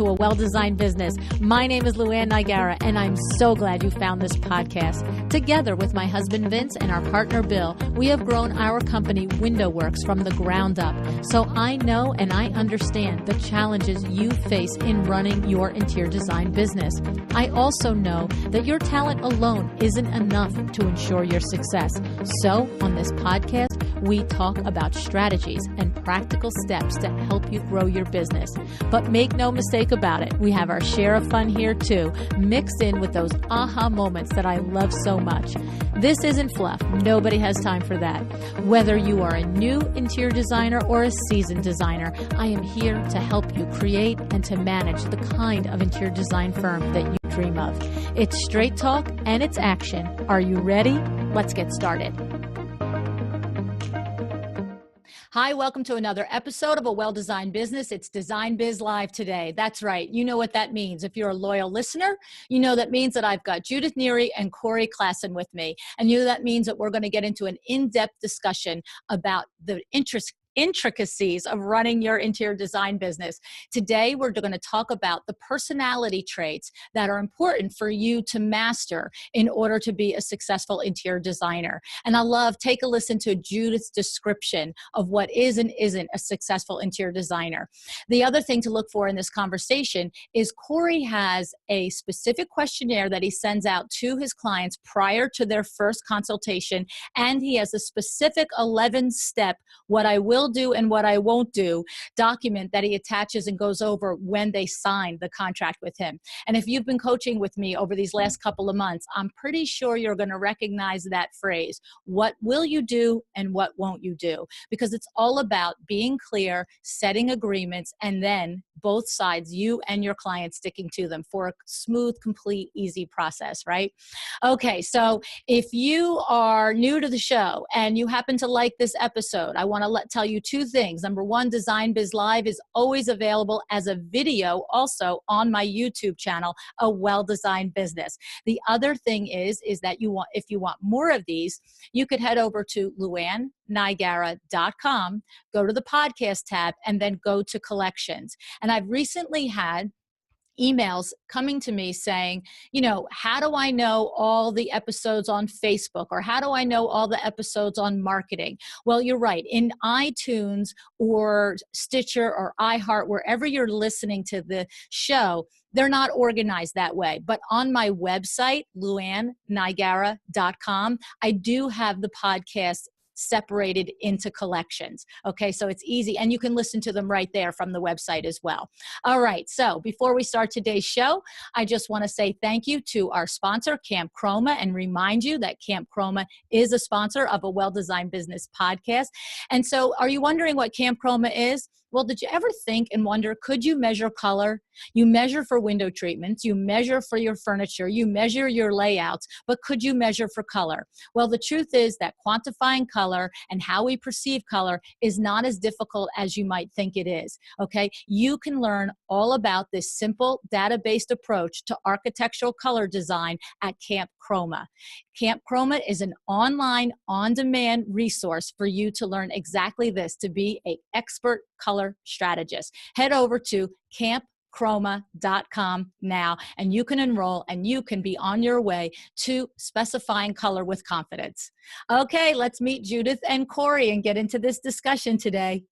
to A Well-Designed Business. My name is Luann Nigara, and I'm so glad you found this podcast. Together with my husband Vince and our partner Bill, we have grown our company WindowWorks from the ground up. So I know and I understand the challenges you face in running your interior design business. I also know that your talent alone isn't enough to ensure your success. So on this podcast, we talk about strategies and practical steps to help you grow your business. But make no mistake about it, we have our share of fun here too, mixed in with those aha moments that I love so much. This isn't fluff. Nobody has time for that. Whether you are a new interior designer or a seasoned designer, I am here to help you create and to manage the kind of interior design firm that you dream of. It's straight talk and it's action. Are you ready? Let's get started. Hi, welcome to another episode of A Well-Designed Business. It's Design Biz Live today. That's right. You know what that means. If you're a loyal listener, you know that means that I've got Judith Neary and Corey Klassen with me. And you know that means that we're going to get into an in-depth discussion about the intricacies of running your interior design business. Today, we're going to talk about the personality traits that are important for you to master in order to be a successful interior designer. And take a listen to Judith's description of what is and isn't a successful interior designer. The other thing to look for in this conversation is Corey has a specific questionnaire that he sends out to his clients prior to their first consultation, and he has a specific 11-step what I will do and what I won't do document that he attaches and goes over when they sign the contract with him. And if you've been coaching with me over these last couple of months, I'm pretty sure you're going to recognize that phrase. What will you do and what won't you do? Because it's all about being clear, setting agreements, and then both sides, you and your client, sticking to them for a smooth, complete, easy process, right? Okay, so if you are new to the show and you happen to like this episode, I want to tell you two things. Number one, Design Biz Live is always available as a video also on my YouTube channel, A Well-Designed Business. The other thing is that if you want more of these, you could head over to luannnigara.com, go to the podcast tab, and then go to collections. And I've recently had emails coming to me saying, how do I know all the episodes on Facebook, or how do I know all the episodes on marketing? Well, you're right. In iTunes or Stitcher or iHeart, wherever you're listening to the show, they're not organized that way. But on my website, luannnigara.com, I do have the podcast separated into collections. Okay, so it's easy, and you can listen to them right there from the website as well. All right, so before we start today's show, I just want to say thank you to our sponsor, Camp Chroma, and remind you that Camp Chroma is a sponsor of A Well-Designed Business podcast. And so are you wondering what Camp Chroma is? Well, did you ever think and wonder, could you measure color? You measure for window treatments, you measure for your furniture, you measure your layouts, but could you measure for color? Well, the truth is that quantifying color and how we perceive color is not as difficult as you might think it is, okay? You can learn all about this simple data-based approach to architectural color design at Camp Chroma. Camp Chroma is an online, on-demand resource for you to learn exactly this, to be an expert color strategist. Head over to campchroma.com now, and you can enroll and you can be on your way to specifying color with confidence. Okay, let's meet Judith and Corey and get into this discussion today.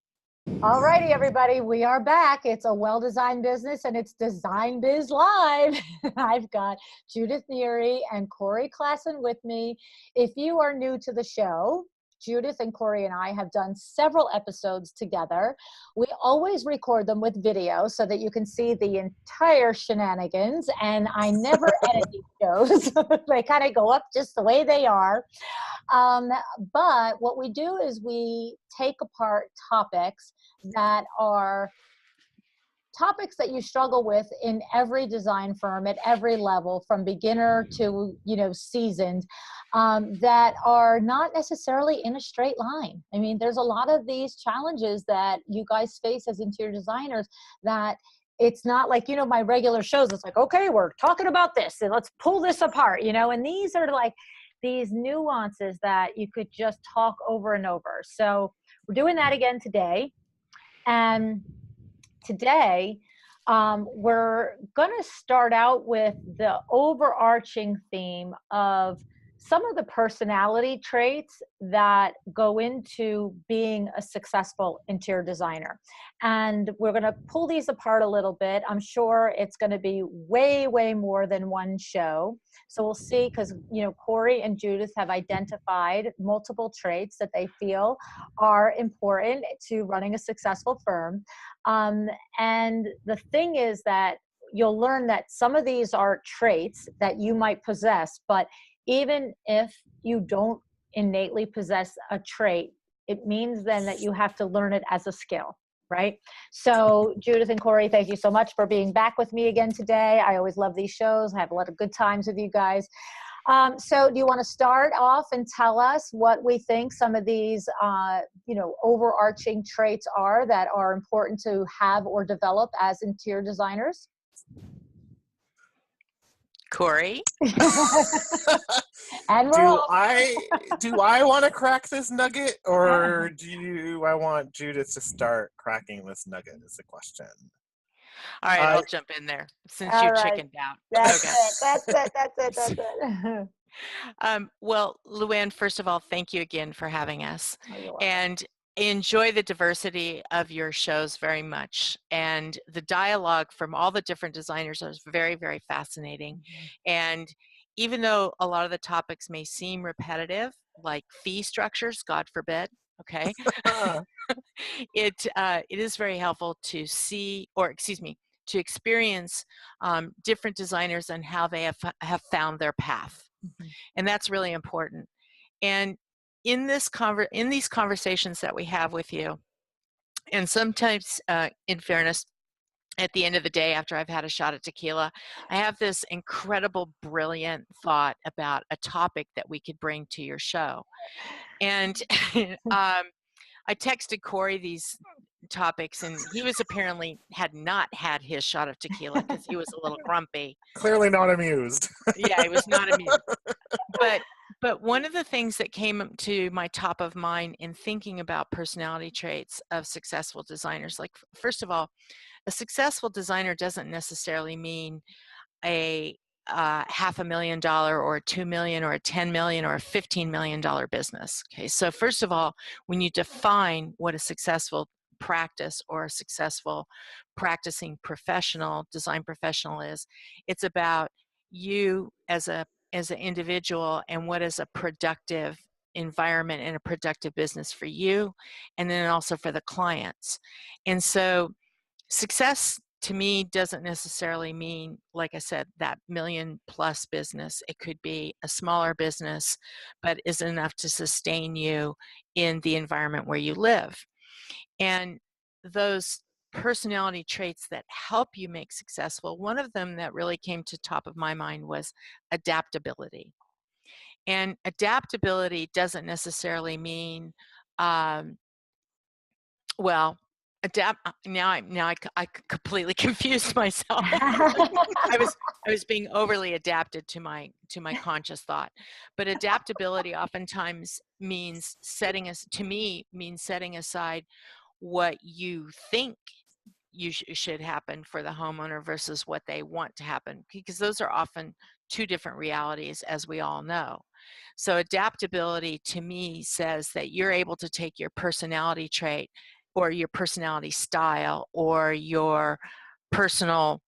All righty, everybody, we are back. It's A Well-Designed Business, and it's Design Biz Live. I've got Judith Neary and Corey Klassen with me. If you are new to the show, Judith and Corey and I have done several episodes together. We always record them with video so that you can see the entire shenanigans, and I never edit these shows. They kind of go up just the way they are. But what we do is we take apart topics that are topics that you struggle with in every design firm at every level, from beginner to, seasoned, that are not necessarily in a straight line. I mean, there's a lot of these challenges that you guys face as interior designers that it's not like, my regular shows. It's like, okay, we're talking about this and let's pull this apart, and these are like these nuances that you could just talk over and over. So we're doing that again today. And today, We're going to start out with the overarching theme of some of the personality traits that go into being a successful interior designer. And we're going to pull these apart a little bit. I'm sure it's going to be way, way more than one show. So we'll see, because, you know, Corey and Judith have identified multiple traits that they feel are important to running a successful firm. And the thing is that you'll learn that some of these are traits that you might possess, but even if you don't innately possess a trait, it means then that you have to learn it as a skill, right? So Judith and Corey, thank you so much for being back with me again today. I always love these shows. I have a lot of good times with you guys. So do you want to start off and tell us what we think some of these, you know, overarching traits are that are important to have or develop as interior designers? Corey? And do I want to crack this nugget, or do I want Judith to start cracking this nugget is the question. All right, I'll jump in there since you chickened out. That's it. Well, Luann, first of all, thank you again for having us. And enjoy the diversity of your shows very much. And the dialogue from all the different designers is very, very fascinating. Mm-hmm. And even though a lot of the topics may seem repetitive, like fee structures, God forbid, okay, it is very helpful to see, or excuse me, to experience different designers and how they have found their path. Mm-hmm. And that's really important. And in these conversations that we have with you, and sometimes, in fairness, at the end of the day, after I've had a shot of tequila, I have this incredible, brilliant thought about a topic that we could bring to your show. And I texted Corey these topics, and he was apparently had not had his shot of tequila because he was a little grumpy. Clearly not amused. Yeah, he was not amused. But one of the things that came to my top of mind in thinking about personality traits of successful designers, like, first of all, a successful designer doesn't necessarily mean a $500,000 or a $2 million or a $10 million or a $15 million business. Okay, so first of all, when you define what a successful practice or a successful practicing professional, design professional is, it's about you as an individual and what is a productive environment and a productive business for you, and then also for the clients. And so success to me doesn't necessarily mean, like I said, that $1 million+ business. It could be a smaller business, but is enough to sustain you in the environment where you live. And those personality traits that help you make successful, one of them that really came to top of my mind was adaptability. And adaptability doesn't necessarily mean, I completely confused myself. I was being overly adapted to my conscious thought. But adaptability oftentimes means setting aside what you think should happen for the homeowner versus what they want to happen, because those are often two different realities, as we all know. So adaptability to me says that you're able to take your personality trait or your personality style or your personal,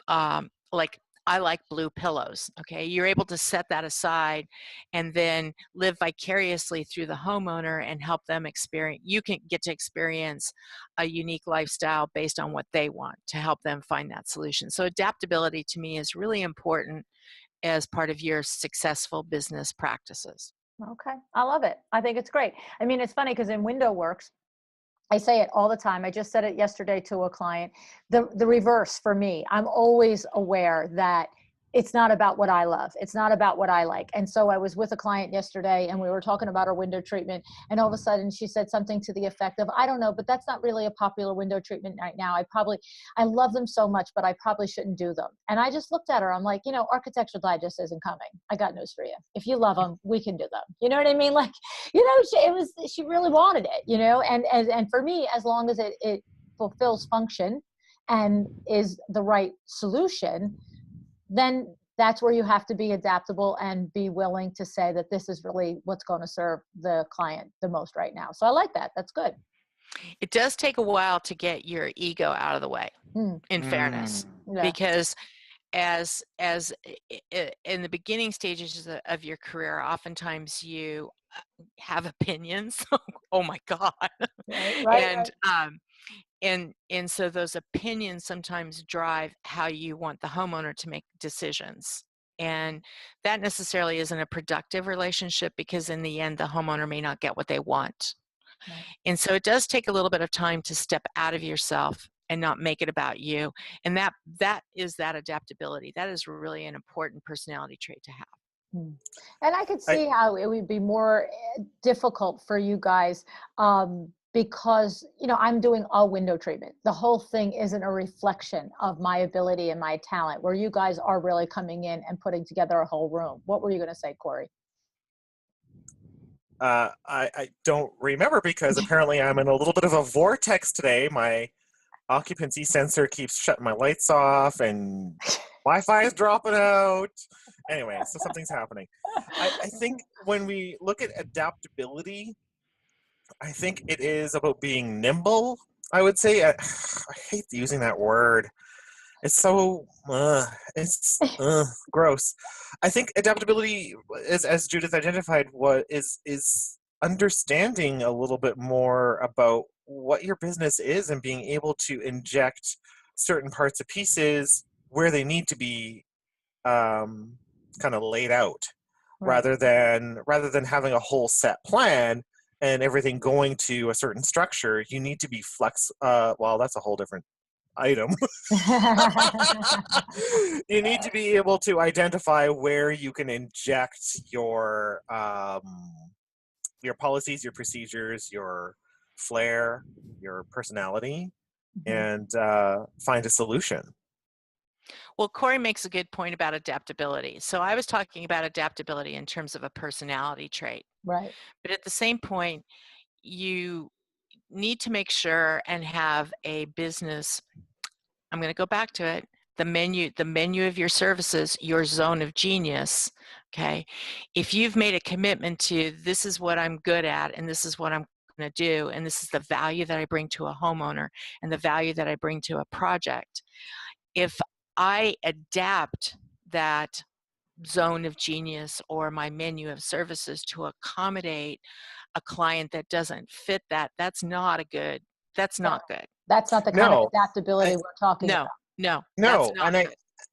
like, I like blue pillows, okay? You're able to set that aside and then live vicariously through the homeowner and help them experience, you can get to experience a unique lifestyle based on what they want to help them find that solution. So adaptability to me is really important as part of your successful business practices. Okay, I love it. I think it's great. I mean, it's funny because in WindowWorks, I say it all the time. I just said it yesterday to a client. The reverse for me, I'm always aware that it's not about what I love. It's not about what I like. And so I was with a client yesterday and we were talking about our window treatment. And all of a sudden she said something to the effect of, I don't know, but that's not really a popular window treatment right now. I love them so much, but I probably shouldn't do them. And I just looked at her. I'm like, you know, Architectural Digest isn't coming. I got news for you. If you love them, we can do them. You know what I mean? Like, you know, she really wanted it, you know, and for me, as long as it fulfills function, and is the right solution, then that's where you have to be adaptable and be willing to say that this is really what's going to serve the client the most right now. So I like that. That's good. It does take a while to get your ego out of the way, in fairness, Yeah. because as in the beginning stages of your career, oftentimes you have opinions. Oh my God. Right. And so those opinions sometimes drive how you want the homeowner to make decisions. And that necessarily isn't a productive relationship, because in the end, the homeowner may not get what they want. Right. And so it does take a little bit of time to step out of yourself and not make it about you. And that is that adaptability. That is really an important personality trait to have. And I could see how it would be more difficult for you guys, because, I'm doing all window treatment. The whole thing isn't a reflection of my ability and my talent, where you guys are really coming in and putting together a whole room. What were you going to say, Corey? I don't remember, because apparently I'm in a little bit of a vortex today. My occupancy sensor keeps shutting my lights off, and Wi-Fi is dropping out. Anyway, so something's happening. I think when we look at adaptability, I think it is about being nimble. I would say I hate using that word. It's so gross. I think adaptability, as Judith identified, is understanding a little bit more about what your business is and being able to inject certain parts of pieces where they need to be kind of laid out, Right. rather than having a whole set plan and everything going to a certain structure. You need to be well, that's a whole different item. You need to be able to identify where you can inject your policies, your procedures, your flair, your personality, and find a solution. Well, Corey makes a good point about adaptability. So I was talking about adaptability in terms of a personality trait. Right. But at the same point, you need to make sure and have a business. I'm going to go back to it. The menu of your services, your zone of genius. Okay. If you've made a commitment to, this is what I'm good at, and this is what I'm going to do, and this is the value that I bring to a homeowner and the value that I bring to a project. If I adapt that zone of genius or my menu of services to accommodate a client that doesn't fit that, that's not good. That's not good. That's not the kind of adaptability we're talking about. No.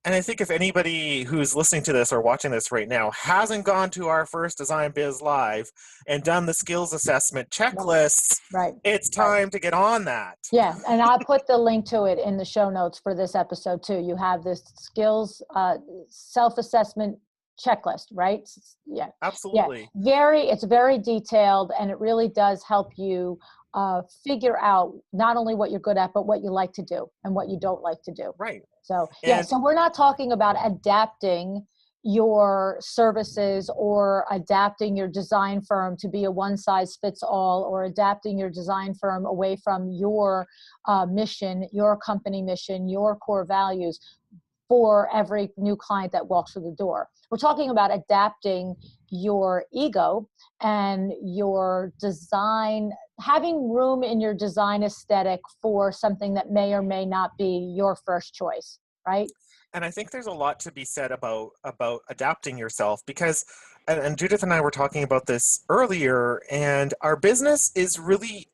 And I think if anybody who's listening to this or watching this right now hasn't gone to our first Design Biz Live and done the skills assessment checklists, right, it's time to get on that. Yeah, and I'll put the link to it in the show notes for this episode too. You have this skills self-assessment checklist, right? Yeah, absolutely. Yeah. It's very detailed, and it really does help you figure out not only what you're good at, but what you like to do and what you don't like to do. Right. So so we're not talking about adapting your services or adapting your design firm to be a one-size-fits-all, or adapting your design firm away from your mission, your company mission, your core values for every new client that walks through the door. We're talking about adapting your ego and your design, having room in your design aesthetic for something that may or may not be your first choice, right? And I think there's a lot to be said about adapting yourself, because, and Judith and I were talking about this earlier, and our business is really,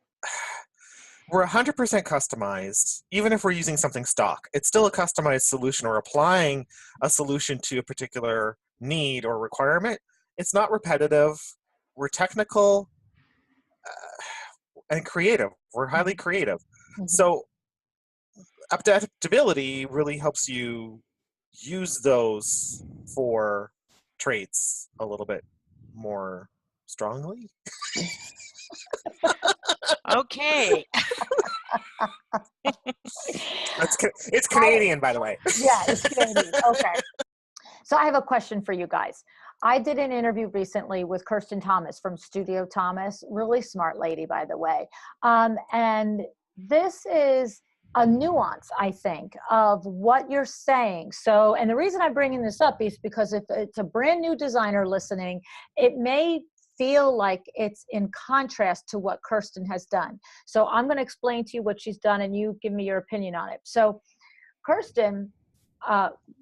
we're 100% customized. Even if we're using something stock, it's still a customized solution, or applying a solution to a particular need or requirement. It's not repetitive. We're technical and creative. We're highly creative. Mm-hmm. So adaptability really helps you use those four traits a little bit more strongly. Okay. It's Canadian, by the way. Yeah, it's Canadian. Okay. So I have a question for you guys. I did an interview recently with Kirsten Thomas from Studio Thomas. Really smart lady, by the way. And this is a nuance, I think, of what you're saying. So, and the reason I'm bringing this up is because if it's a brand new designer listening, it may feel like it's in contrast to what Kirsten has done. So I'm going to explain to you what she's done and you give me your opinion on it. So Kirsten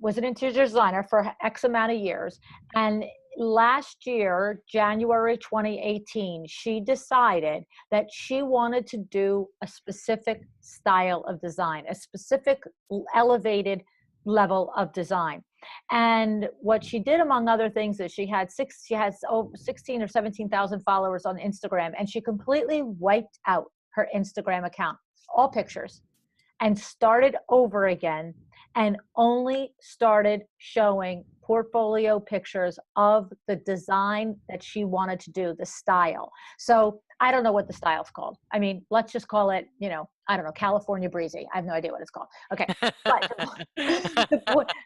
was an interior designer for X amount of years. And last year, January 2018, she decided that she wanted to do a specific style of design, a specific elevated level of design. And what she did, among other things, is she has over 16 or 17,000 followers on Instagram, and she completely wiped out her Instagram account, all pictures, and started over again and only started showing portfolio pictures of the design that she wanted to do, the style. So I don't know what the style's called. I mean, let's just call it, I don't know, California Breezy. I have no idea what it's called. Okay. But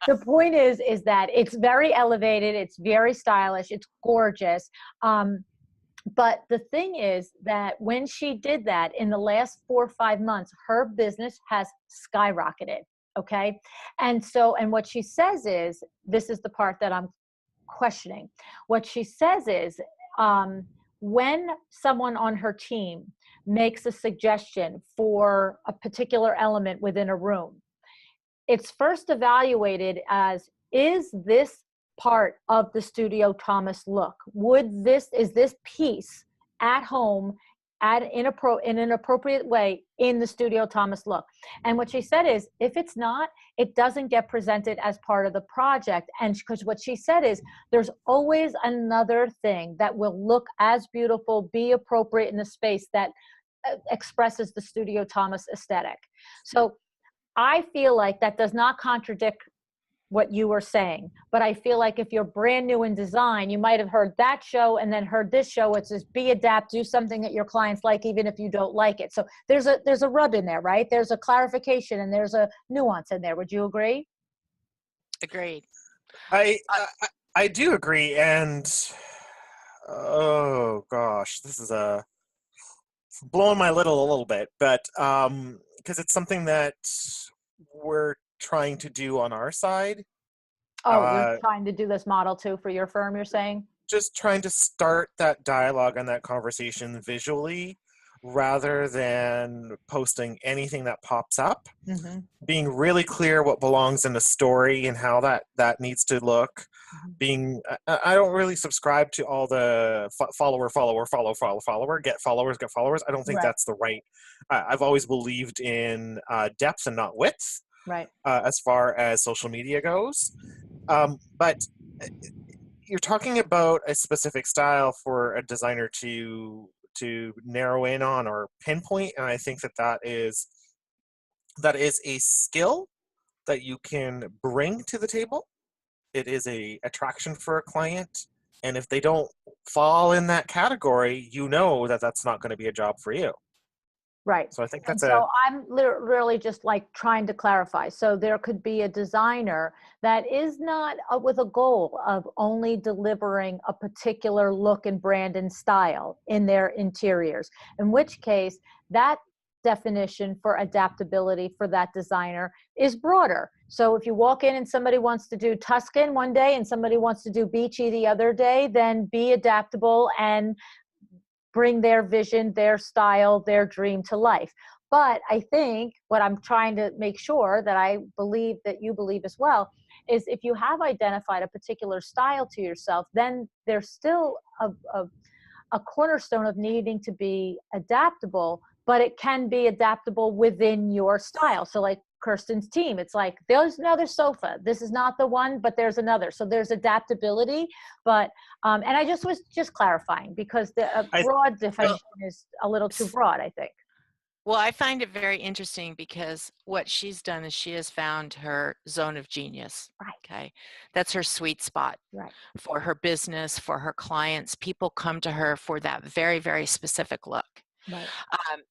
the point is that it's very elevated. It's very stylish. It's gorgeous. But the thing is that when she did that in the last 4 or 5 months, her business has skyrocketed. Okay. And what she says is, this is the part that I'm questioning. What she says is, when someone on her team makes a suggestion for a particular element within a room, it's first evaluated as, is this part of the Studio Thomas look? Is this piece at home in an appropriate way in the Studio Thomas look? And what she said is, if it's not, it doesn't get presented as part of the project. And because what she said is, there's always another thing that will look as beautiful, be appropriate in the space that expresses the Studio Thomas aesthetic. So I feel like that does not contradict what you were saying, but I feel like if you're brand new in design, you might have heard that show and then heard this show. It says, be adapt, do something that your clients like, even if you don't like it. So there's a rub in there, right? There's a clarification and there's a nuance in there. Would you agree? Agreed. I do agree. And oh gosh, this is blowing my lid a little bit, but because it's something that we're trying to do on our side. You're trying to do this model too for your firm, you're saying? Just trying to start that dialogue and that conversation visually rather than posting anything that pops up. Mm-hmm. Being really clear what belongs in the story and how that needs to look. Mm-hmm. I don't really subscribe to all the follower, get followers. I don't think that's the right. I've always believed in depth and not width. Right. As far as social media goes. But you're talking about a specific style for a designer to narrow in on or pinpoint, and I think that is a skill that you can bring to the table. It is a attraction for a client, and if they don't fall in that category, that's not going to be a job for you. Right. So I think that's So I'm really just like trying to clarify. So there could be a designer that is not with a goal of only delivering a particular look and brand and style in their interiors, in which case that definition for adaptability for that designer is broader. So if you walk in and somebody wants to do Tuscan one day and somebody wants to do beachy the other day, then be adaptable and bring their vision, their style, their dream to life. But I think what I'm trying to make sure that I believe that you believe as well is, if you have identified a particular style to yourself, then there's still a cornerstone of needing to be adaptable, but it can be adaptable within your style. So like Kirsten's team, it's like, there's another sofa. This is not the one, but there's another. So there's adaptability. But and I was just clarifying, because the broad definition is a little too broad, I think. Well, I find it very interesting because what she's done is she has found her zone of genius. Right. Okay. That's her sweet spot. Right. For her business, for her clients. People come to her for that very, very specific look. Right.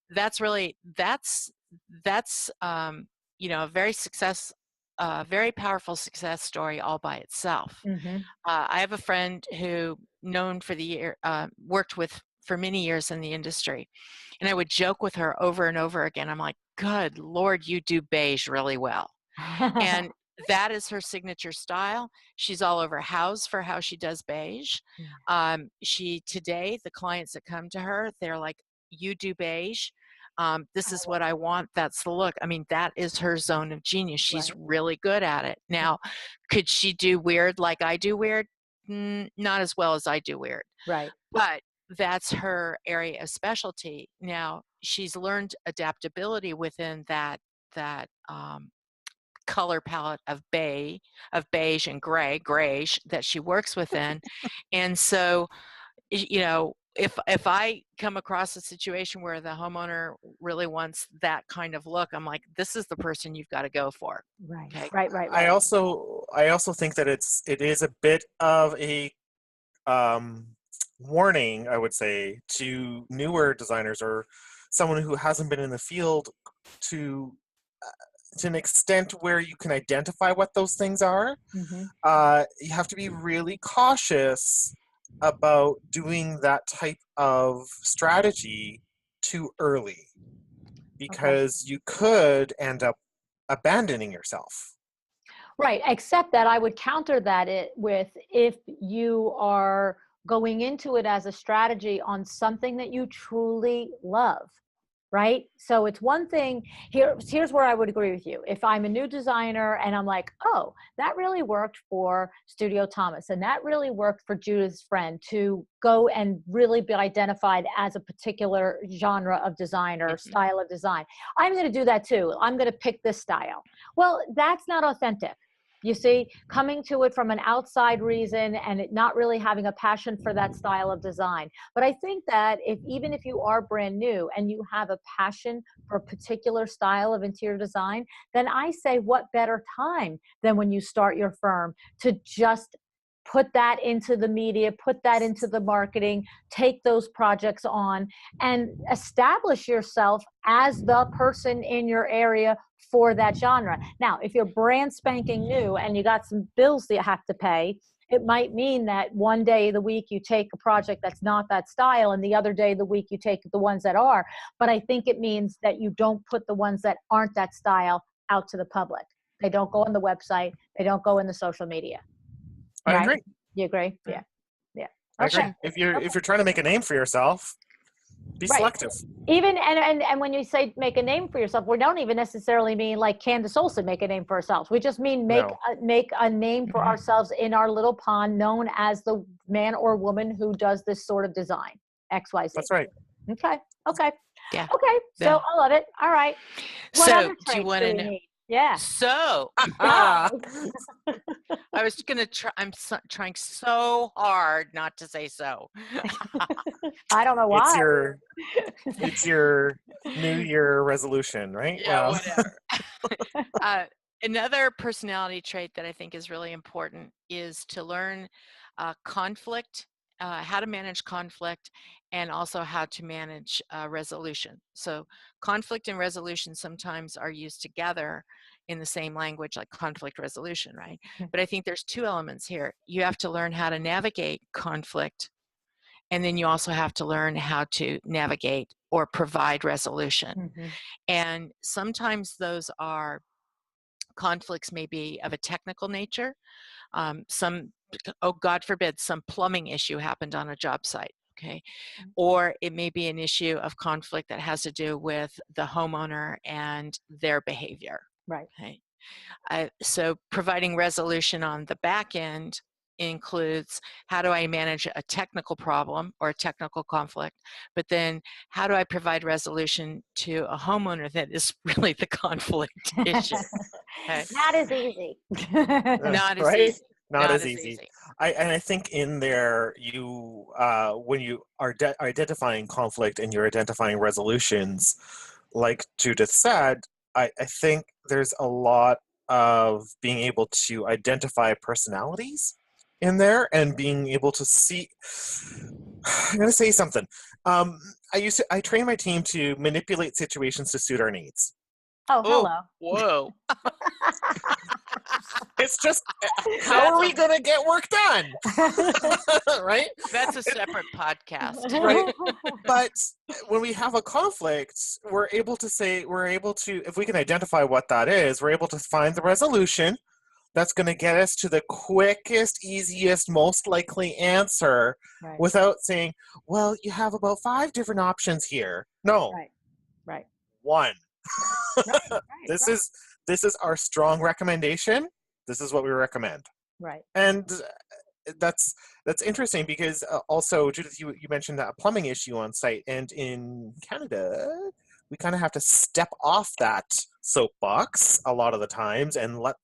That's a very powerful success story all by itself. Mm-hmm. I have a friend who worked with for many years in the industry, and I would joke with her over and over again. I'm like, good Lord, you do beige really well. And that is her signature style. She's all over Houzz for how she does beige. Today, the clients that come to her, they're like, you do beige. This is what I want. That's the look. I mean, that is her zone of genius. She's really good at it. Now, could she do weird like I do weird? Not as well as I do weird. Right. But that's her area of specialty. Now, she's learned adaptability within that color palette of beige and grayish that she works within. And so, you know, if I come across a situation where the homeowner really wants that kind of look, I'm like, this is the person you've got to go for. Right. Okay? Right. I also think that it is a bit of a warning, I would say, to newer designers or someone who hasn't been in the field to an extent where you can identify what those things are. You have to be really cautious about doing that type of strategy too early, because you could end up abandoning yourself. Right, except that I would counter that with, if you are going into it as a strategy on something that you truly love, right? So it's one thing, here's where I would agree with you. If I'm a new designer and I'm like, oh, that really worked for Studio Thomas, and that really worked for Judith's friend to go and really be identified as a particular genre of design or style of design. I'm going to do that too. I'm going to pick this style. Well, that's not authentic. You see, coming to it from an outside reason and it not really having a passion for that style of design. But I think that even if you are brand new and you have a passion for a particular style of interior design, then I say, what better time than when you start your firm to just put that into the media, put that into the marketing, take those projects on, and establish yourself as the person in your area for that genre. Now, if you're brand spanking new and you got some bills that you have to pay, it might mean that one day of the week you take a project that's not that style, and the other day of the week you take the ones that are. But I think it means that you don't put the ones that aren't that style out to the public. They don't go on the website. They don't go in the social media. I agree. You agree? Yeah. Yeah. I agree. If you're trying to make a name for yourself, be selective. Even and when you say make a name for yourself, we don't even necessarily mean like Candace Olsen make a name for ourselves. We just mean make a name for ourselves in our little pond, known as the man or woman who does this sort of design. XYZ. That's right. Okay. Yeah. Okay. So I love it. All right. What other do you want to know? need? Yeah. So I was going to try. I'm trying so hard not to say so. I don't know why. It's your New Year resolution, right? Yeah, whatever. Another personality trait that I think is really important is to learn conflict, how to manage conflict, and also how to manage resolution. So conflict and resolution sometimes are used together in the same language, like conflict resolution, right? But I think there's two elements here. You have to learn how to navigate conflict, and then you also have to learn how to navigate or provide resolution. And sometimes those are conflicts may be of a technical nature. Oh, God forbid, some plumbing issue happened on a job site, okay? Or it may be an issue of conflict that has to do with the homeowner and their behavior. Right. Okay. So providing resolution on the back end includes, how do I manage a technical problem or a technical conflict, but then how do I provide resolution to a homeowner that is really the conflict issue? Okay. Not as easy. Not as right? easy. Not as easy. I think in there, you when you are identifying conflict and you're identifying resolutions, like Judith said, I think there's a lot of being able to identify personalities in there and being able to see. I'm going to say something. I train my team to manipulate situations to suit our needs. Oh, hello. Whoa. It's just, how are we going to get work done? Right? That's a separate podcast. Right. But when we have a conflict, we're able to, if we can identify what that is, we're able to find the resolution that's going to get us to the quickest, easiest, most likely answer, Right. without saying, well, you have about 5 different options here. No. Right. One. Right. This is our strong recommendation. This is what we recommend. Right. And that's interesting because also, Judith, you mentioned that plumbing issue on site, and in Canada, we kind of have to step off that soapbox a lot of the times and let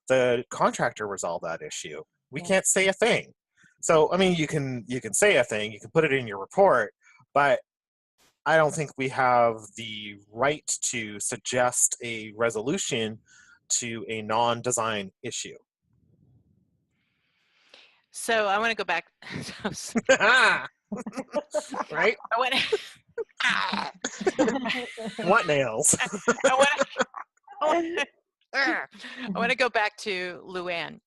the contractor resolve that issue. We can't say a thing. So, I mean, you can say a thing, you can put it in your report, but I don't think we have the right to suggest a resolution to a non-design issue. So I want to go back. Right? What nails? I want to go back to Luann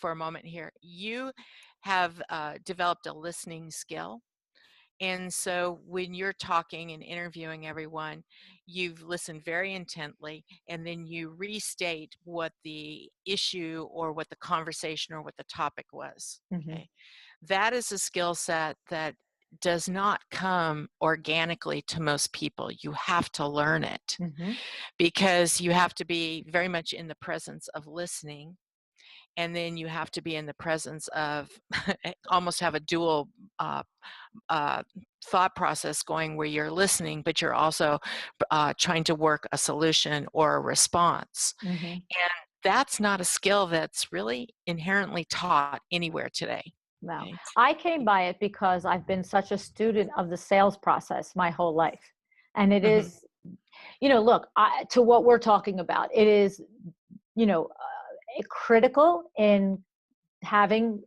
for a moment here. You have developed a listening skill. And so when you're talking and interviewing everyone, you've listened very intently, and then you restate what the issue or what the conversation or what the topic was. Okay. That is a skill set that does not come organically to most people. You have to learn it because you have to be very much in the presence of listening. And then you have to be in the presence of almost have a dual thought process going, where you're listening, but you're also trying to work a solution or a response. And that's not a skill that's really inherently taught anywhere today. No, Okay. I came by it because I've been such a student of the sales process my whole life. And it is, look, to what we're talking about, it is, critical in having,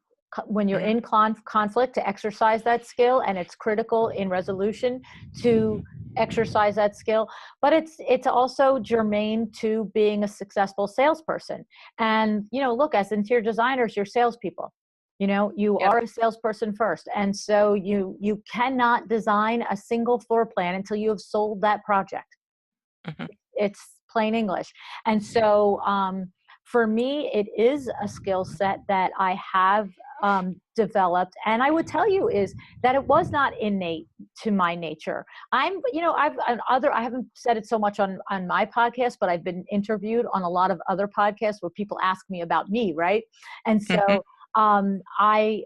when you're in conflict, to exercise that skill, and it's critical in resolution to exercise that skill, but it's also germane to being a successful salesperson. And look, as interior designers, you're salespeople. You are a salesperson first, and so you cannot design a single floor plan until you have sold that project. It's plain English. And so for me, it is a skill set that I have developed. And I would tell you is that it was not innate to my nature. I haven't said it so much on my podcast, but I've been interviewed on a lot of other podcasts where people ask me about me, right? And so I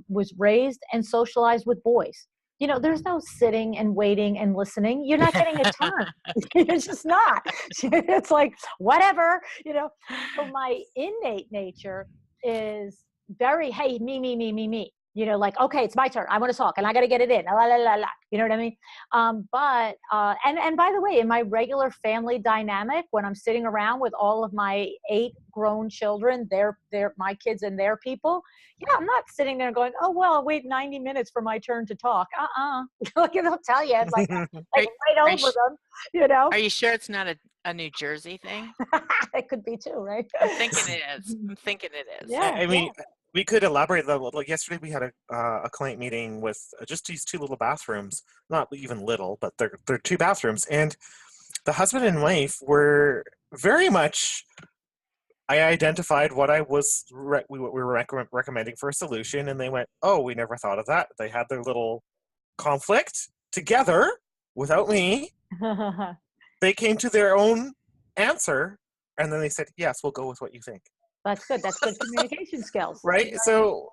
was raised and socialized with boys. There's no sitting and waiting and listening. You're not getting a turn. You're just not. It's like, whatever, So my innate nature is very, hey, me. Like, okay, it's my turn. I want to talk and I got to get it in. La, la, la, la. You know what I mean? But by the way, in my regular family dynamic, when I'm sitting around with all of my 8 grown children, they're my kids and their people. Yeah, I'm not sitting there going, oh, well, I'll wait 90 minutes for my turn to talk. Like, they'll tell you, it's like right over them, Are you sure it's not a New Jersey thing? It could be too, right? I'm thinking it is. Yeah. I mean, we could elaborate that a little. Yesterday we had a client meeting with just these 2 little bathrooms, not even little, but they're 2 bathrooms. And the husband and wife were very much, I identified what I was, we were recommending for a solution, and they went, oh, we never thought of that. They had their little conflict together without me. They came to their own answer, and then they said, yes, we'll go with what you think. That's good. That's good communication skills. Right? So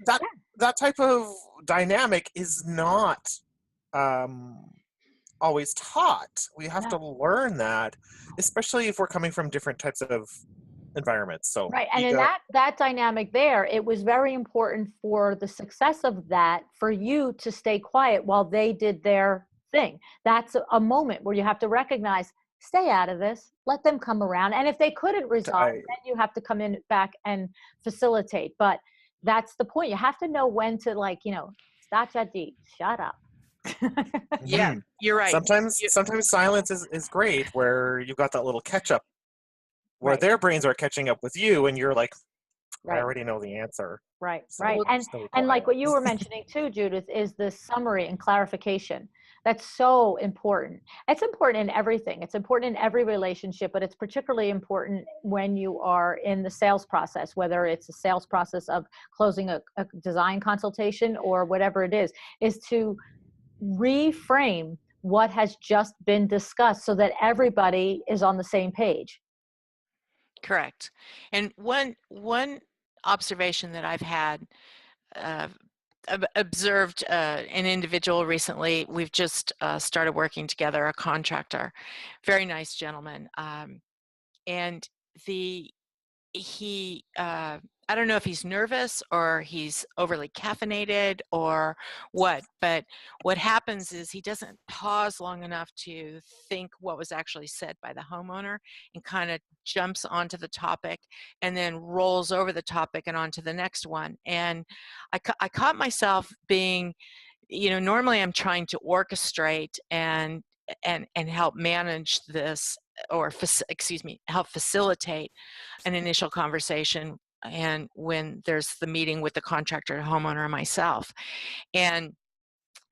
that type of dynamic is not always taught. We have to learn that, especially if we're coming from different types of environments. So right. And in that dynamic there, it was very important for the success of that, for you to stay quiet while they did their thing. That's a moment where you have to recognize, stay out of this, let them come around. And if they couldn't resolve, then you have to come in back and facilitate. But that's the point. You have to know when to, stop that deep, shut up. Yeah, you're right. Sometimes silence is great, where you've got that little catch up where Right. their brains are catching up with you and you're like, I Right. already know the answer. Right. So Right. there's no And like what you requirements. were mentioning too, Judith, is the summary and clarification. That's so important. It's important in everything. It's important in every relationship, but it's particularly important when you are in the sales process, whether it's a sales process of closing a design consultation or whatever it is to reframe what has just been discussed so that everybody is on the same page. Correct. And one observation that I've had, uh, observed an individual recently. We've just started working together, a contractor, very nice gentleman, and the he I don't know if he's nervous or he's overly caffeinated or what, but what happens is he doesn't pause long enough to think what was actually said by the homeowner and kind of jumps onto the topic and then rolls over the topic and onto the next one. And I caught myself being, normally I'm trying to orchestrate and help manage this, or help facilitate an initial conversation, and when there's the meeting with the contractor, homeowner, and myself. And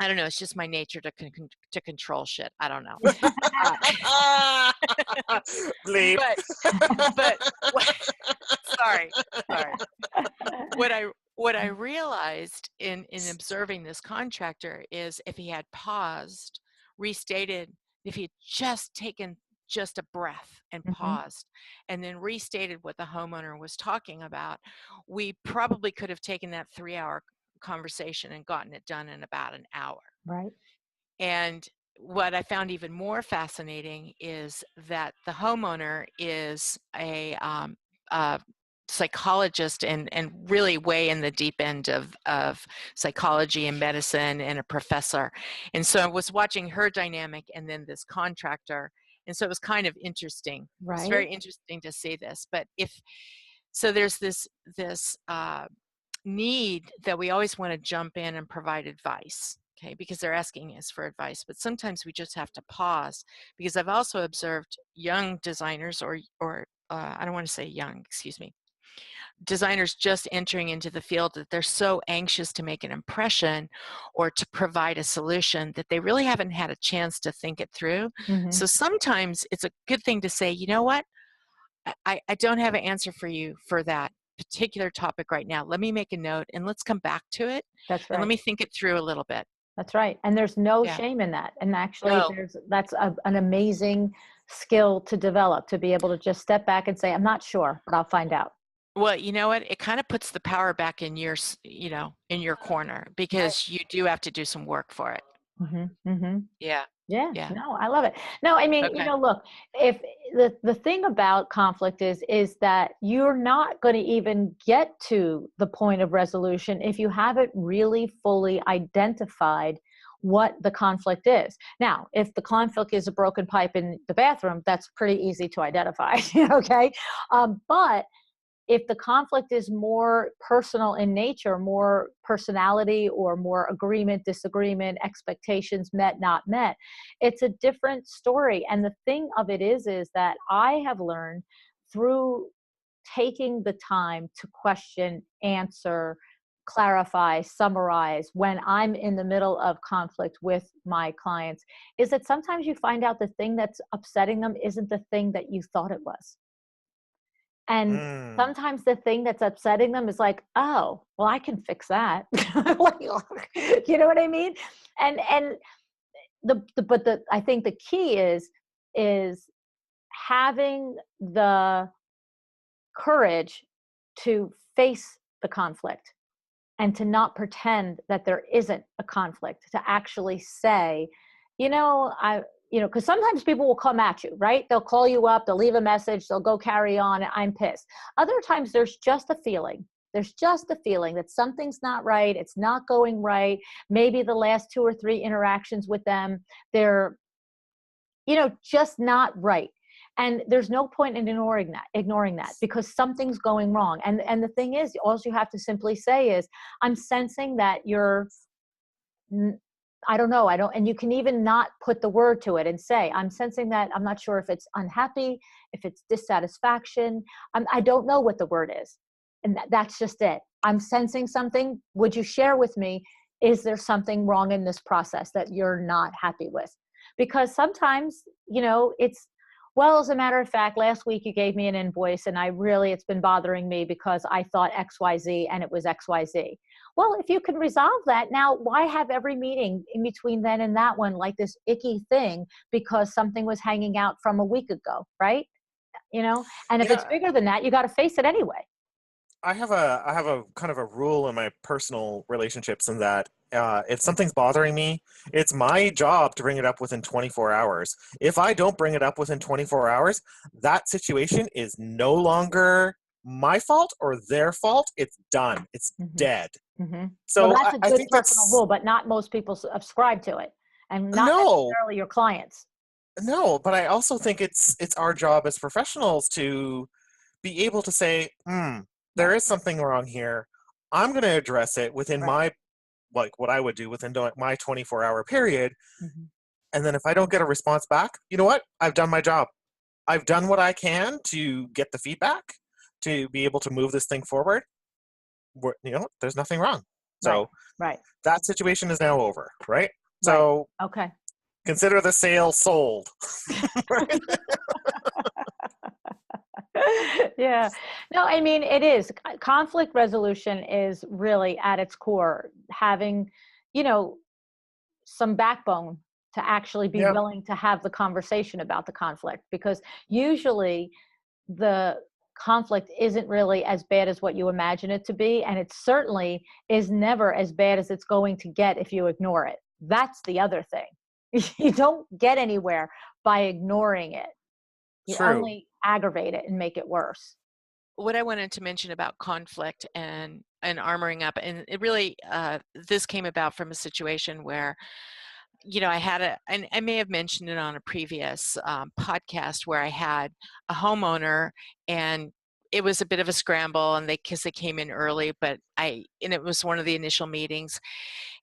I don't know, it's just my nature to control shit. I don't know. Bleep. But sorry. What I realized in observing this contractor is if he had paused, restated, if he had just taken just a breath and paused and then restated what the homeowner was talking about, we probably could have taken that 3-hour conversation and gotten it done in about an hour. Right. And what I found even more fascinating is that the homeowner is a psychologist and really way in the deep end of psychology and medicine, and a professor. And so I was watching her dynamic and then this contractor. And so it was kind of interesting. Right. It's very interesting to see this. But so there's this need that we always want to jump in and provide advice, okay, because they're asking us for advice. But sometimes we just have to pause, because I've also observed young designers, or I don't want to say young, excuse me, designers just entering into the field, that they're so anxious to make an impression or to provide a solution that they really haven't had a chance to think it through. So sometimes it's a good thing to say, you know what, I don't have an answer for you for that particular topic right now. Let me make a note and let's come back to it. That's right. And let me think it through a little bit. That's right. And there's no shame in that. And actually that's an amazing skill to develop, to be able to just step back and say, I'm not sure, but I'll find out. Well, you know what? It kind of puts the power back in your, in your corner, because you do have to do some work for it. Yeah. Yeah. No, I love it. No, I mean, look, if the thing about conflict is that you're not going to even get to the point of resolution if you haven't really fully identified what the conflict is. Now, if the conflict is a broken pipe in the bathroom, that's pretty easy to identify. Okay. But if the conflict is more personal in nature, more personality, or more agreement, disagreement, expectations met, not met, it's a different story. And the thing of it is that I have learned through taking the time to question, answer, clarify, summarize when I'm in the middle of conflict with my clients, is that sometimes you find out the thing that's upsetting them isn't the thing that you thought it was. And sometimes the thing that's upsetting them is like, oh, well, I can fix that. You know what I mean? And I think the key is having the courage to face the conflict and to not pretend that there isn't a conflict, to actually say, because sometimes people will come at you, right? They'll call you up, they'll leave a message, they'll go carry on, I'm pissed. Other times there's just a feeling. There's just a feeling that something's not right. It's not going right. Maybe the last 2 or 3 interactions with them, they're, just not right. And there's no point in ignoring that because something's going wrong. And the thing is, all you have to simply say is, I'm sensing that you're I don't know. I don't, and you can even not put the word to it and say, I'm sensing that. I'm not sure if it's unhappy, if it's dissatisfaction. I don't know what the word is. And that's just it. I'm sensing something. Would you share with me? Is there something wrong in this process that you're not happy with? Because sometimes, it's, well, as a matter of fact, last week you gave me an invoice and it's been bothering me because I thought XYZ and it was XYZ. Well, if you can resolve that, now why have every meeting in between then and that one like this icky thing because something was hanging out from a week ago, right? And if it's Yeah, bigger than that, you got to face it anyway. I have a kind of a rule in my personal relationships in that if something's bothering me, it's my job to bring it up within 24 hours. If I don't bring it up within 24 hours, that situation is no longer my fault or their fault. It's done. It's dead. Mm-hmm. So Well, that's a I good think personal that's rule, but not most people subscribe to it, and not no, necessarily your clients. no. But I also think it's our job as professionals to be able to say, there Right. is something wrong here. I'm going to address it within Right. my, like what I would do within my 24-hour period. Mm-hmm. And then if I don't get a response back, you know what? I've done my job. I've done what I can to get the feedback to be able to move this thing forward. There's nothing wrong. So Right. that situation is now over, right? Right. So Okay. consider the sale sold. Yeah. No, I mean, it is. Conflict resolution is really at its core having, some backbone to actually be Yep. willing to have the conversation about the conflict, because usually the conflict isn't really as bad as what you imagine it to be, and it certainly is never as bad as it's going to get if you ignore it. That's the other thing. You don't get anywhere by ignoring it. You True. only aggravate it and make it worse. What I wanted to mention about conflict and armoring up, and it really this came about from a situation where I had and I may have mentioned it on a previous podcast, where I had a homeowner, and it was a bit of a scramble, and because they came in early, and it was one of the initial meetings,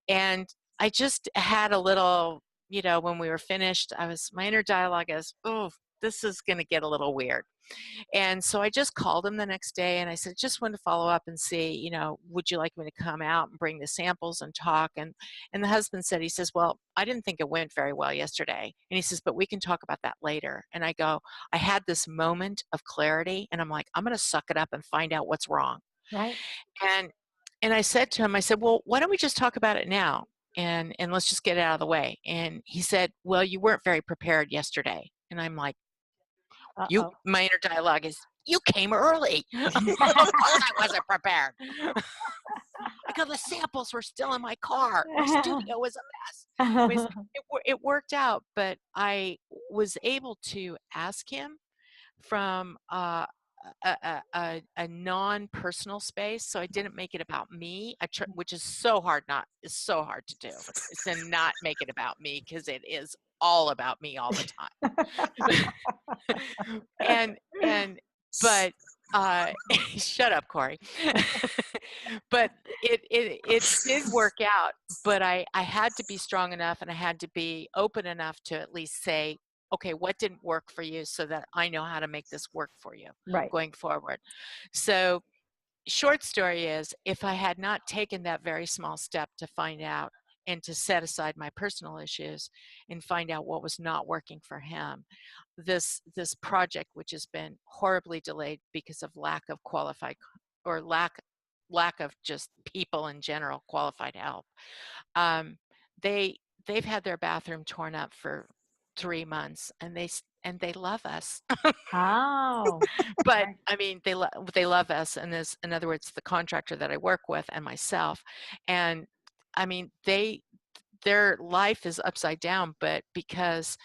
and I just had a little, when we were finished, my inner dialogue is, oh, this is going to get a little weird. And so I just called him the next day and I said, just wanted to follow up and see, would you like me to come out and bring the samples and talk? And the husband said, he says, well, I didn't think it went very well yesterday. And he says, but we can talk about that later. And I go, I had this moment of clarity and I'm like, I'm going to suck it up and find out what's wrong. Right. And I said to him, I said, well, why don't we just talk about it now? And let's just get it out of the way. And he said, well, you weren't very prepared yesterday. And I'm like, my inner dialogue is, you came early. Of course I wasn't prepared. I go, the samples were still in my car. My studio was a mess. It worked out, but I was able to ask him from a non-personal space, so I didn't make it about me, which is so hard to do, is to not make it about me, because it is all about me all the time. But shut up, Corey. But it did work out, but I had to be strong enough and I had to be open enough to at least say, okay, what didn't work for you, so that I know how to make this work for you going forward. So short story is, if I had not taken that very small step to find out and to set aside my personal issues and find out what was not working for him, this project, which has been horribly delayed because of lack of qualified, or lack of just people in general, qualified help, they've had their bathroom torn up for 3 months, and they love us. Oh. But I mean, they love us, and in other words, the contractor that I work with and myself, and I mean, their life is upside down, but because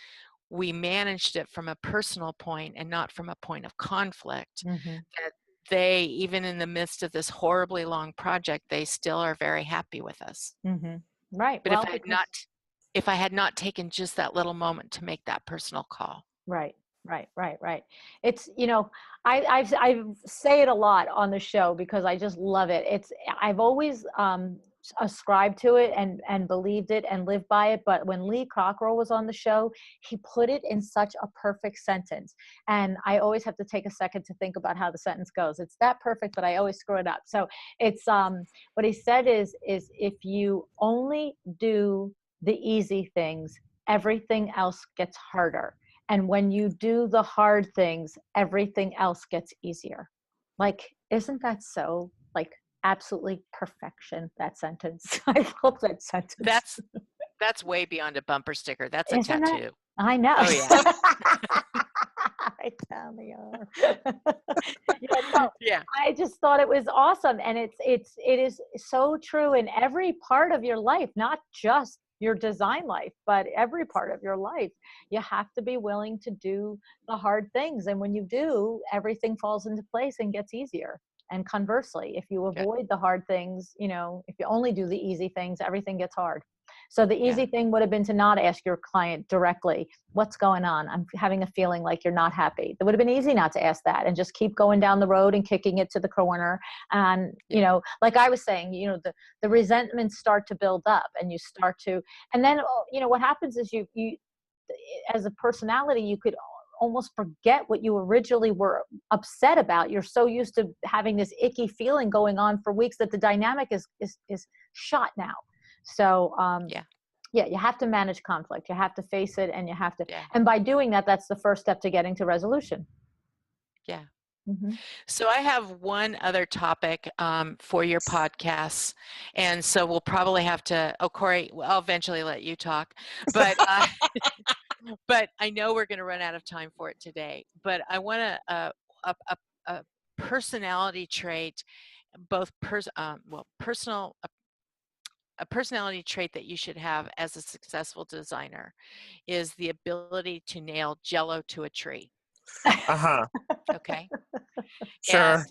we managed it from a personal point and not from a point of conflict, that they, even in the midst of this horribly long project, they still are very happy with us. Right. But if I had not taken just that little moment to make that personal call. Right. It's, I say it a lot on the show because I just love it. I've always ascribed to it and believed it and lived by it. But when Lee Cockrell was on the show, he put it in such a perfect sentence. And I always have to take a second to think about how the sentence goes. It's that perfect, but I always screw it up. So it's, what he said is if you only do the easy things, everything else gets harder. And when you do the hard things, everything else gets easier. Like, isn't that so, like, absolutely perfection, that sentence? I love that sentence. That's way beyond a bumper sticker. That's a Isn't tattoo. it? I know. Oh yeah. I tell you. No, Yeah. I just thought it was awesome. And it is so true in every part of your life, not just your design life, but every part of your life. You have to be willing to do the hard things. And when you do, everything falls into place and gets easier. And conversely, if you avoid the hard things, if you only do the easy things, everything gets hard. So the easy thing would have been to not ask your client directly, what's going on? I'm having a feeling like you're not happy. It would have been easy not to ask that and just keep going down the road and kicking it to the corner. And, like I was saying, the resentments start to build up and you start to, and then, what happens is you as a personality, you could almost forget what you originally were upset about. You're so used to having this icky feeling going on for weeks that the dynamic is shot now. So, you have to manage conflict. You have to face it, and you have to, and by doing that, that's the first step to getting to resolution. Yeah. Mm-hmm. So I have one other topic for your podcasts, and so we'll probably have to, Corey, I'll eventually let you talk, but but I know we're going to run out of time for it today. But I want a personality trait, both personal. A personality trait that you should have as a successful designer is the ability to nail Jell-O to a tree. Okay. Sure.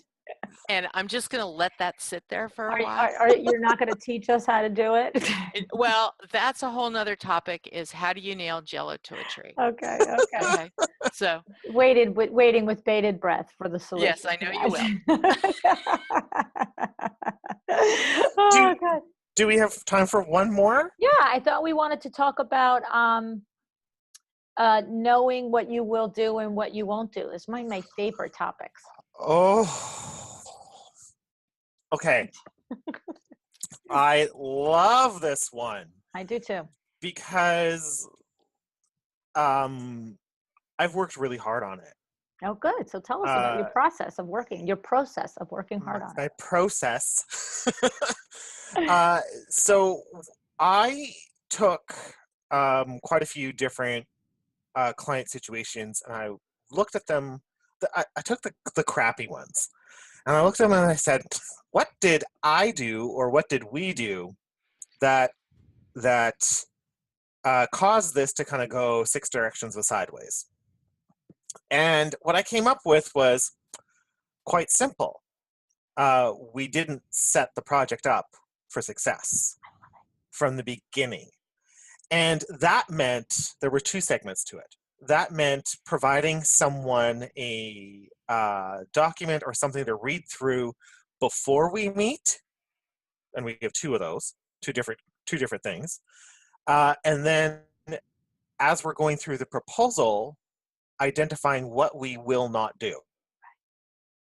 And I'm just going to let that sit there for a while. You're not going to teach us how to do it? Well, that's a whole nother topic, is how do you nail Jell-O to a tree? Okay. So waiting with bated breath for the solution. Yes, I know you will. God. Do we have time for one more? Yeah, I thought we wanted to talk about knowing what you will do and what you won't do. It's one of my favorite topics. Oh, okay. I love this one. I do too. Because I've worked really hard on it. Oh, good. So tell us about your process of working hard on it. My process. So I took quite a few different client situations, and I looked at them. I took the crappy ones, and I looked at them and I said, what did I do, or what did we do that caused this to kind of go 6 directions of sideways? And what I came up with was quite simple. We didn't set the project up for success from the beginning. And that meant there were 2 segments to it. That meant providing someone a document or something to read through before we meet. And we have 2 of those, two different things. And then as we're going through the proposal, identifying what we will not do.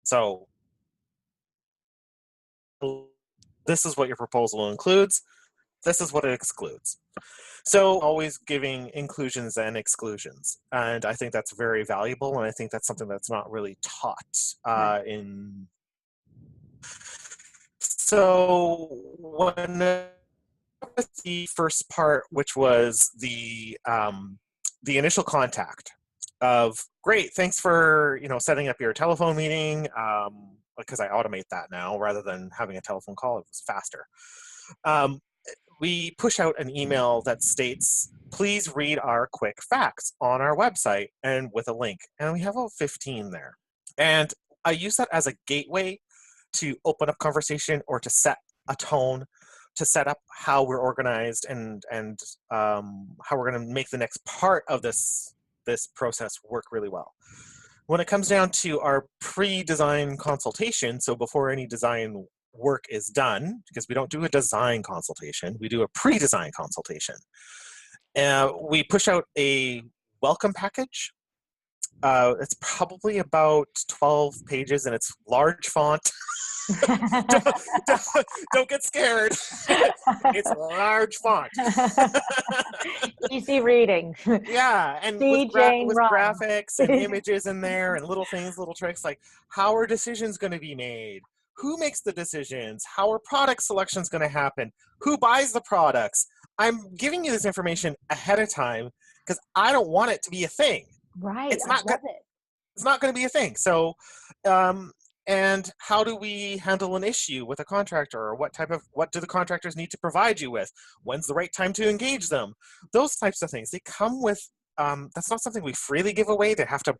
So this is what your proposal includes. This is what it excludes. So always giving inclusions and exclusions. And I think that's very valuable. And I think that's something that's not really taught in. So when the first part, which was the initial contact of, great, thanks for setting up your telephone meeting, because I automate that now rather than having a telephone call. It was faster. We push out an email that states, please read our quick facts on our website, and with a link. And we have about 15 there. And I use that as a gateway to open up conversation or to set a tone, to set up how we're organized and how we're going to make the next part of this process work really well. When it comes down to our pre-design consultation, so before any design work is done, because we don't do a design consultation, we do a pre-design consultation. We push out a welcome package. It's probably about 12 pages and it's large font. don't get scared. It's large font. Easy reading. Yeah, and with graphics and images in there and little things, little tricks, like how are decisions going to be made? Who makes the decisions? How are product selections going to happen? Who buys the products? I'm giving you this information ahead of time because I don't want it to be a thing. Right. It's not going to be a thing. So, and how do we handle an issue with a contractor, or what do the contractors need to provide you with? When's the right time to engage them? Those types of things. They come with, that's not something we freely give away. They have to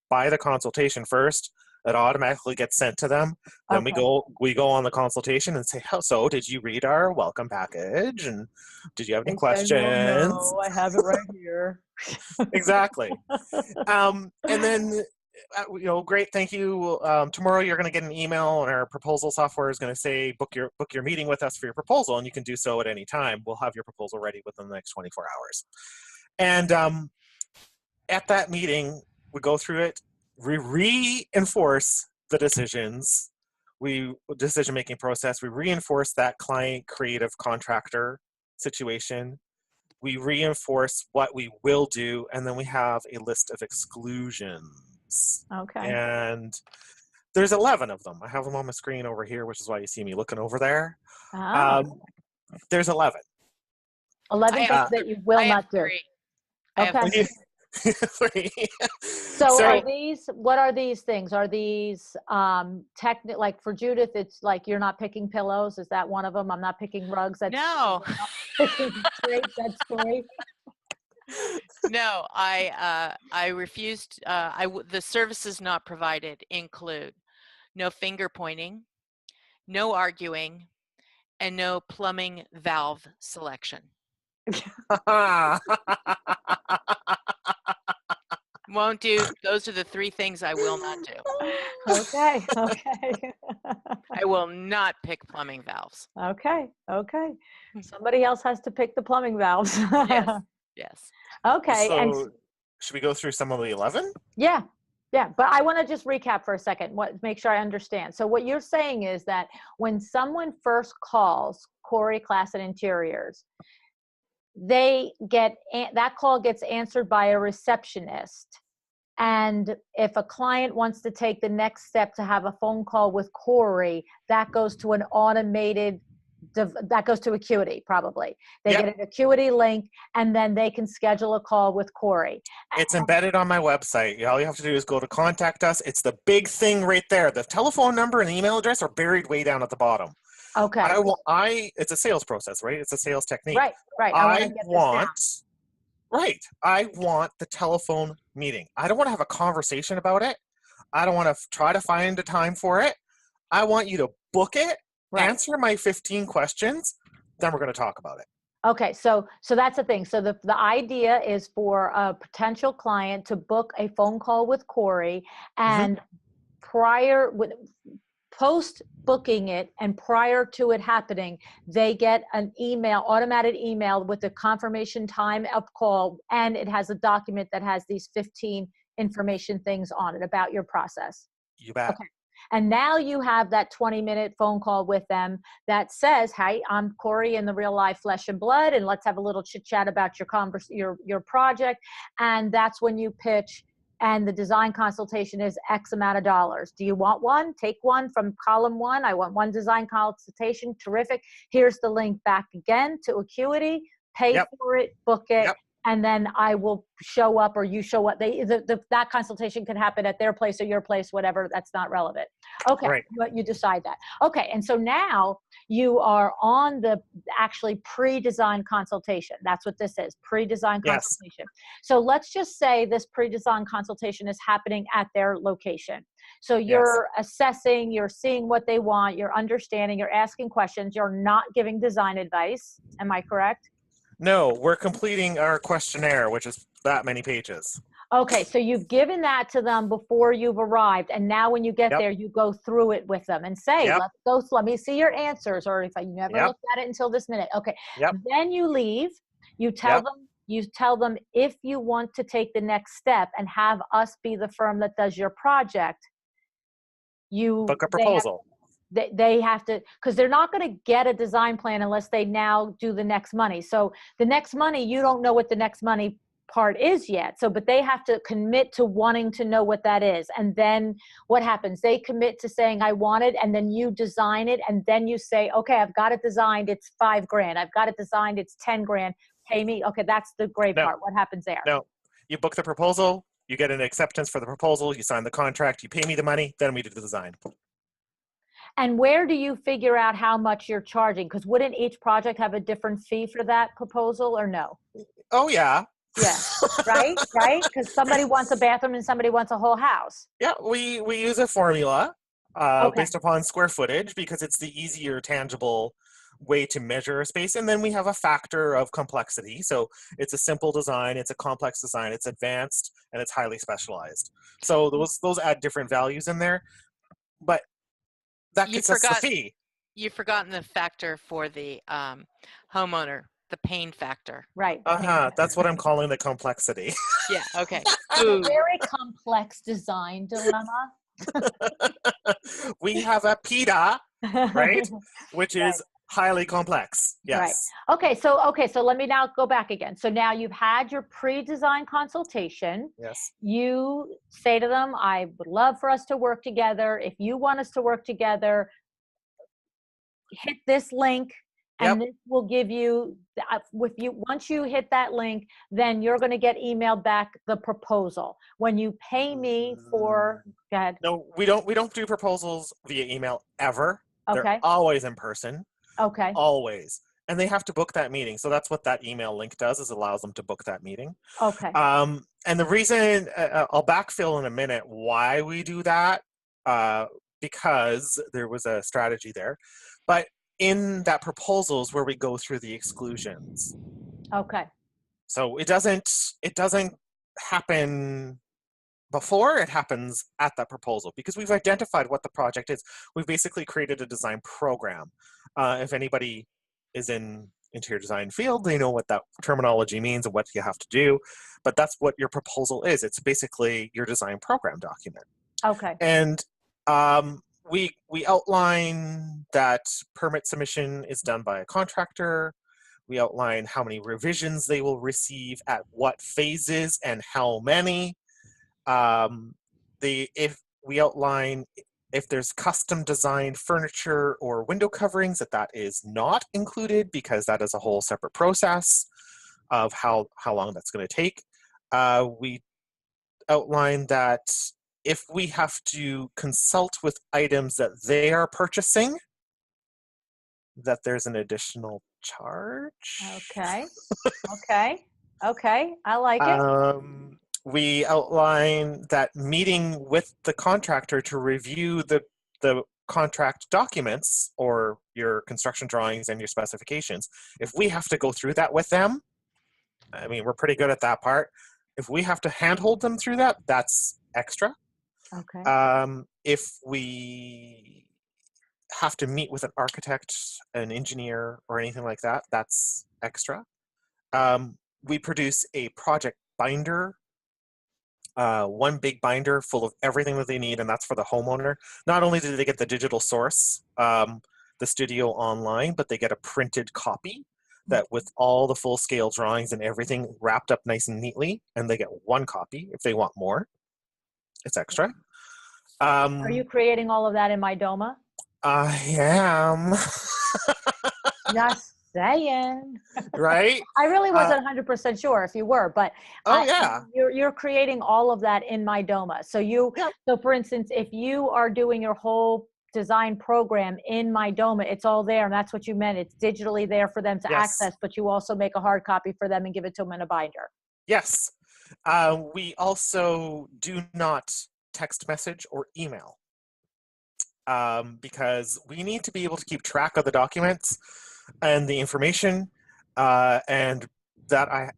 buy the consultation first. It automatically gets sent to them. Then we go on the consultation and say, so did you read our welcome package? And did you have any questions? No, I have it right here. Exactly. And then, great, thank you. Tomorrow you're going to get an email, and our proposal software is going to say, book your meeting with us for your proposal, and you can do so at any time. We'll have your proposal ready within the next 24 hours. And at that meeting, we go through it. We reinforce the decision-making process. We reinforce that client creative contractor situation. We reinforce what we will do, and then we have a list of exclusions. Okay. And there's 11 of them. I have them on my screen over here, which is why you see me looking over there. There's 11. 11 things that you will not do. Okay. So are these, what are these things? Are these like for Judith, it's like you're not picking pillows. Is that one of them? I'm not picking rugs. That's no. That's story. No, I refused. The services not provided include no finger pointing, no arguing, and no plumbing valve selection. Won't do. Those are the 3 things I will not do. Okay. I will not pick plumbing valves. Okay. Somebody else has to pick the plumbing valves. Yes. Okay. So, and should we go through some of the 11? Yeah. But I want to just recap for a second, make sure I understand. So what you're saying is that when someone first calls Corey Classen Interiors, that call gets answered by a receptionist. And if a client wants to take the next step to have a phone call with Corey, that goes to an automated, that goes to Acuity probably. They get an Acuity link, and then they can schedule a call with Corey. It's embedded on my website. All you have to do is go to contact us. It's the big thing right there. The telephone number and the email address are buried way down at the bottom. Okay. It's a sales process, right? It's a sales technique. Right. I want the telephone meeting. I don't want to have a conversation about it. I don't want to try to find a time for it. I want you to book it, answer my 15 questions, then we're going to talk about it. Okay, so that's the thing. So the idea is for a potential client to book a phone call with Corey, and post booking it and prior to it happening, they get an automated email with the confirmation time of call, and it has a document that has these 15 information things on it about your process. You bet. Okay. And now you have that 20-minute phone call with them that says, "Hey, I'm Corey in the real life flesh and blood, and let's have a little chit chat about your project." And that's when you pitch. And the design consultation is X amount of dollars. Do you want one? Take one from column 1. I want one design consultation. Terrific. Here's the link back again to Acuity. Pay for it, book it, and then I will show up, or you show up. That consultation can happen at their place or your place, whatever. That's not relevant. Okay, right. You decide that. Okay, and so now you are on the actually pre-design consultation. That's what this is, pre-design consultation. So let's just say this pre-design consultation is happening at their location. So you're assessing, you're seeing what they want, you're understanding, you're asking questions, you're not giving design advice. Am I correct? No, we're completing our questionnaire, which is that many pages. Okay, so you've given that to them before you've arrived, and now when you get Yep. there, you go through it with them and say, Yep. "Let's go. Let me see your answers." Or if you never Yep. looked at it until this minute, okay. Yep. Then you leave. You tell Yep. them. You tell them if you want to take the next step and have us be the firm that does your project. Book a They have proposal. they have to, because they're not going to get a design plan unless they now do the next money. So the next money, you don't know what the next money part is yet. So, but they have to commit to wanting to know what that is. And then what happens? They commit to saying, I want it. And then you design it. And then you say, okay, I've got it designed. It's $5,000. I've got it designed. It's $10,000. Pay me. Okay. That's the great No. part. What happens there? No, you book the proposal, you get an acceptance for the proposal, you sign the contract, you pay me the money, then we do the design. And where do you figure out how much you're charging? Because wouldn't each project have a different fee for that proposal, or no? Oh yeah. Yeah, right? Because somebody wants a bathroom and somebody wants a whole house. Yeah, we use a formula Okay. based upon square footage because it's the easier, tangible way to measure a space. And then we have a factor of complexity. So it's a simple design, it's a complex design, it's advanced, and it's highly specialized. So those add different values in there. But that You gets us the forgot fee. you've forgotten the factor for the homeowner, the pain factor. Right. That's what I'm calling the complexity. Yeah. Okay. A Ooh. very complex design dilemma. We have a PIDA, right? Which Right. is highly complex. Yes. Right. Okay, so let me now go back again. So now you've had your pre-design consultation. Yes. You say to them, I would love for us to work together. If you want us to work together, hit this link and this will give you, once you hit that link, then you're going to get emailed back the proposal. When you pay me for, go ahead. No, we don't do proposals via email ever. Okay. They're always in person. Okay. Always. And they have to book that meeting. So that's what that email link does, is allows them to book that meeting. Okay. And the reason, I'll backfill in a minute why we do that, because there was a strategy there. But in that proposal is where we go through the exclusions. Okay. So it doesn't happen before, it happens at that proposal, because we've identified what the project is. We've basically created a design program. If anybody is in interior design field, they know what that terminology means and what you have to do, but that's what your proposal is. It's basically your design program document. Okay. And we outline that permit submission is done by a contractor. We outline how many revisions they will receive at what phases and how many. If we outline if there's custom designed furniture or window coverings, that is not included, because that is a whole separate process of how long that's going to take. We outline that if we have to consult with items that they are purchasing, that there's an additional charge. Okay. Okay. I like it. We outline that meeting with the contractor to review the contract documents or your construction drawings and your specifications. If we have to go through that with them, I mean, we're pretty good at that part. If we have to handhold them through that, that's extra. Okay. If we have to meet with an architect, an engineer, or anything like that, that's extra. We produce a project binder, one big binder full of everything that they need, and that's for the homeowner. Not only do they get the digital source, the studio online, but they get a printed copy that with all the full-scale drawings and everything wrapped up nice and neatly, and they get one copy. If they want more, it's extra. Are you creating all of that in MyDoma? I am. Just saying. Right? I really wasn't 100% sure if you were, but yeah. You're creating all of that in MyDoma. So so for instance, if you are doing your whole design program in MyDoma, it's all there, and that's what you meant. It's digitally there for them to access, but you also make a hard copy for them and give it to them in a binder. Yes. We also do not text message or email, because we need to be able to keep track of the documents and the information, and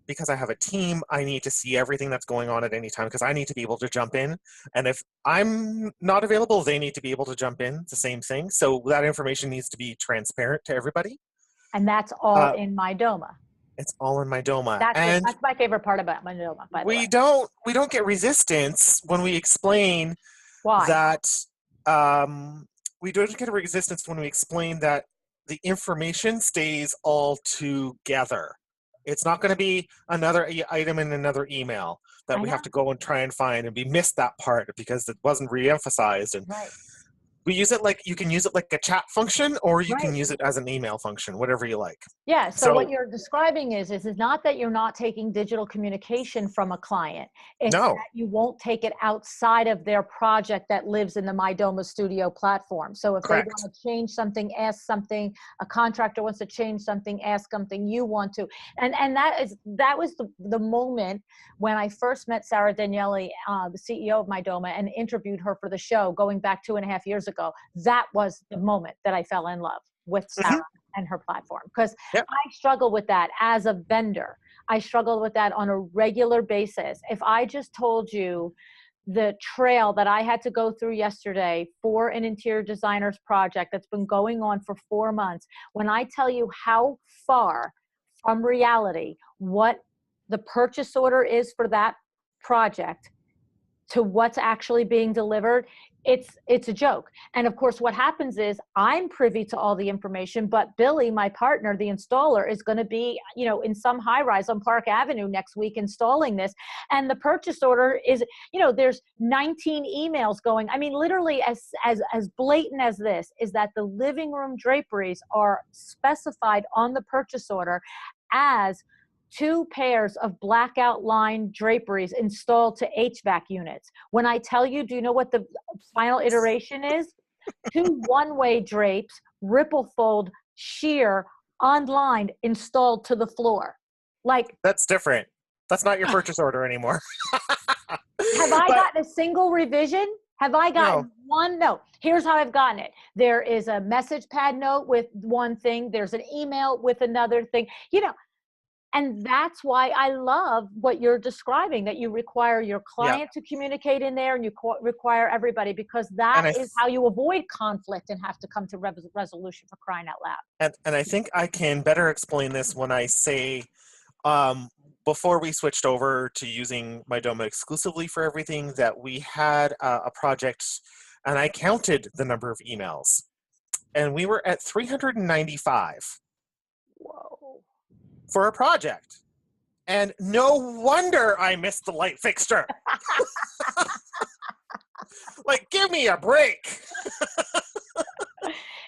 because I have a team, I need to see everything that's going on at any time because I need to be able to jump in. And if I'm not available, they need to be able to jump in. It's the same thing. So that information needs to be transparent to everybody. And that's all in Mydoma. It's all in Mydoma. That's my favorite part about Mydoma, by the way. We don't get resistance when we explain Why? that we don't get a resistance when we explain that the information stays all together. It's not going to be another item in another email that we have to go and try and find, and we missed that part because it wasn't re-emphasized. And we use it like, you can use it like a chat function, or you can use it as an email function, whatever you like. Yeah, so what you're describing is not that you're not taking digital communication from a client. It's that you won't take it outside of their project that lives in the Mydoma Studio platform. So if they want to change something, ask something, a contractor wants to change something, ask something, you want to. And that was the moment when I first met Sarah Daniele, the CEO of Mydoma, and interviewed her for the show going back 2.5 years ago. That was the moment that I fell in love with Sarah and her platform, because I struggle with that as a vendor. I struggle with that on a regular basis. If I just told you the trail that I had to go through yesterday for an interior designer's project that's been going on for 4 months, when I tell you how far from reality what the purchase order is for that project to what's actually being delivered, it's a joke. And of course, what happens is I'm privy to all the information, but Billy, my partner, the installer, is going to be, in some high rise on Park Avenue next week installing this. And the purchase order is, there's 19 emails going. I mean, literally as blatant as this is that the living room draperies are specified on the purchase order as 2 pairs of blackout line draperies installed to HVAC units. When I tell you, do you know what the final iteration is? 2 one-way drapes, ripple fold, sheer, online, installed to the floor. Like, that's different. That's not your purchase order anymore. Have I gotten a single revision? Have I gotten one? No. Here's how I've gotten it. There is a message pad note with one thing. There's an email with another thing. And that's why I love what you're describing, that you require your client to communicate in there, and you require everybody, because that is how you avoid conflict and have to come to resolution, for crying out loud. And I think I can better explain this when I say, before we switched over to using Mydoma exclusively for everything, that we had a project, and I counted the number of emails, and we were at 395. Whoa. For a project. And no wonder I missed the light fixture. Like, give me a break.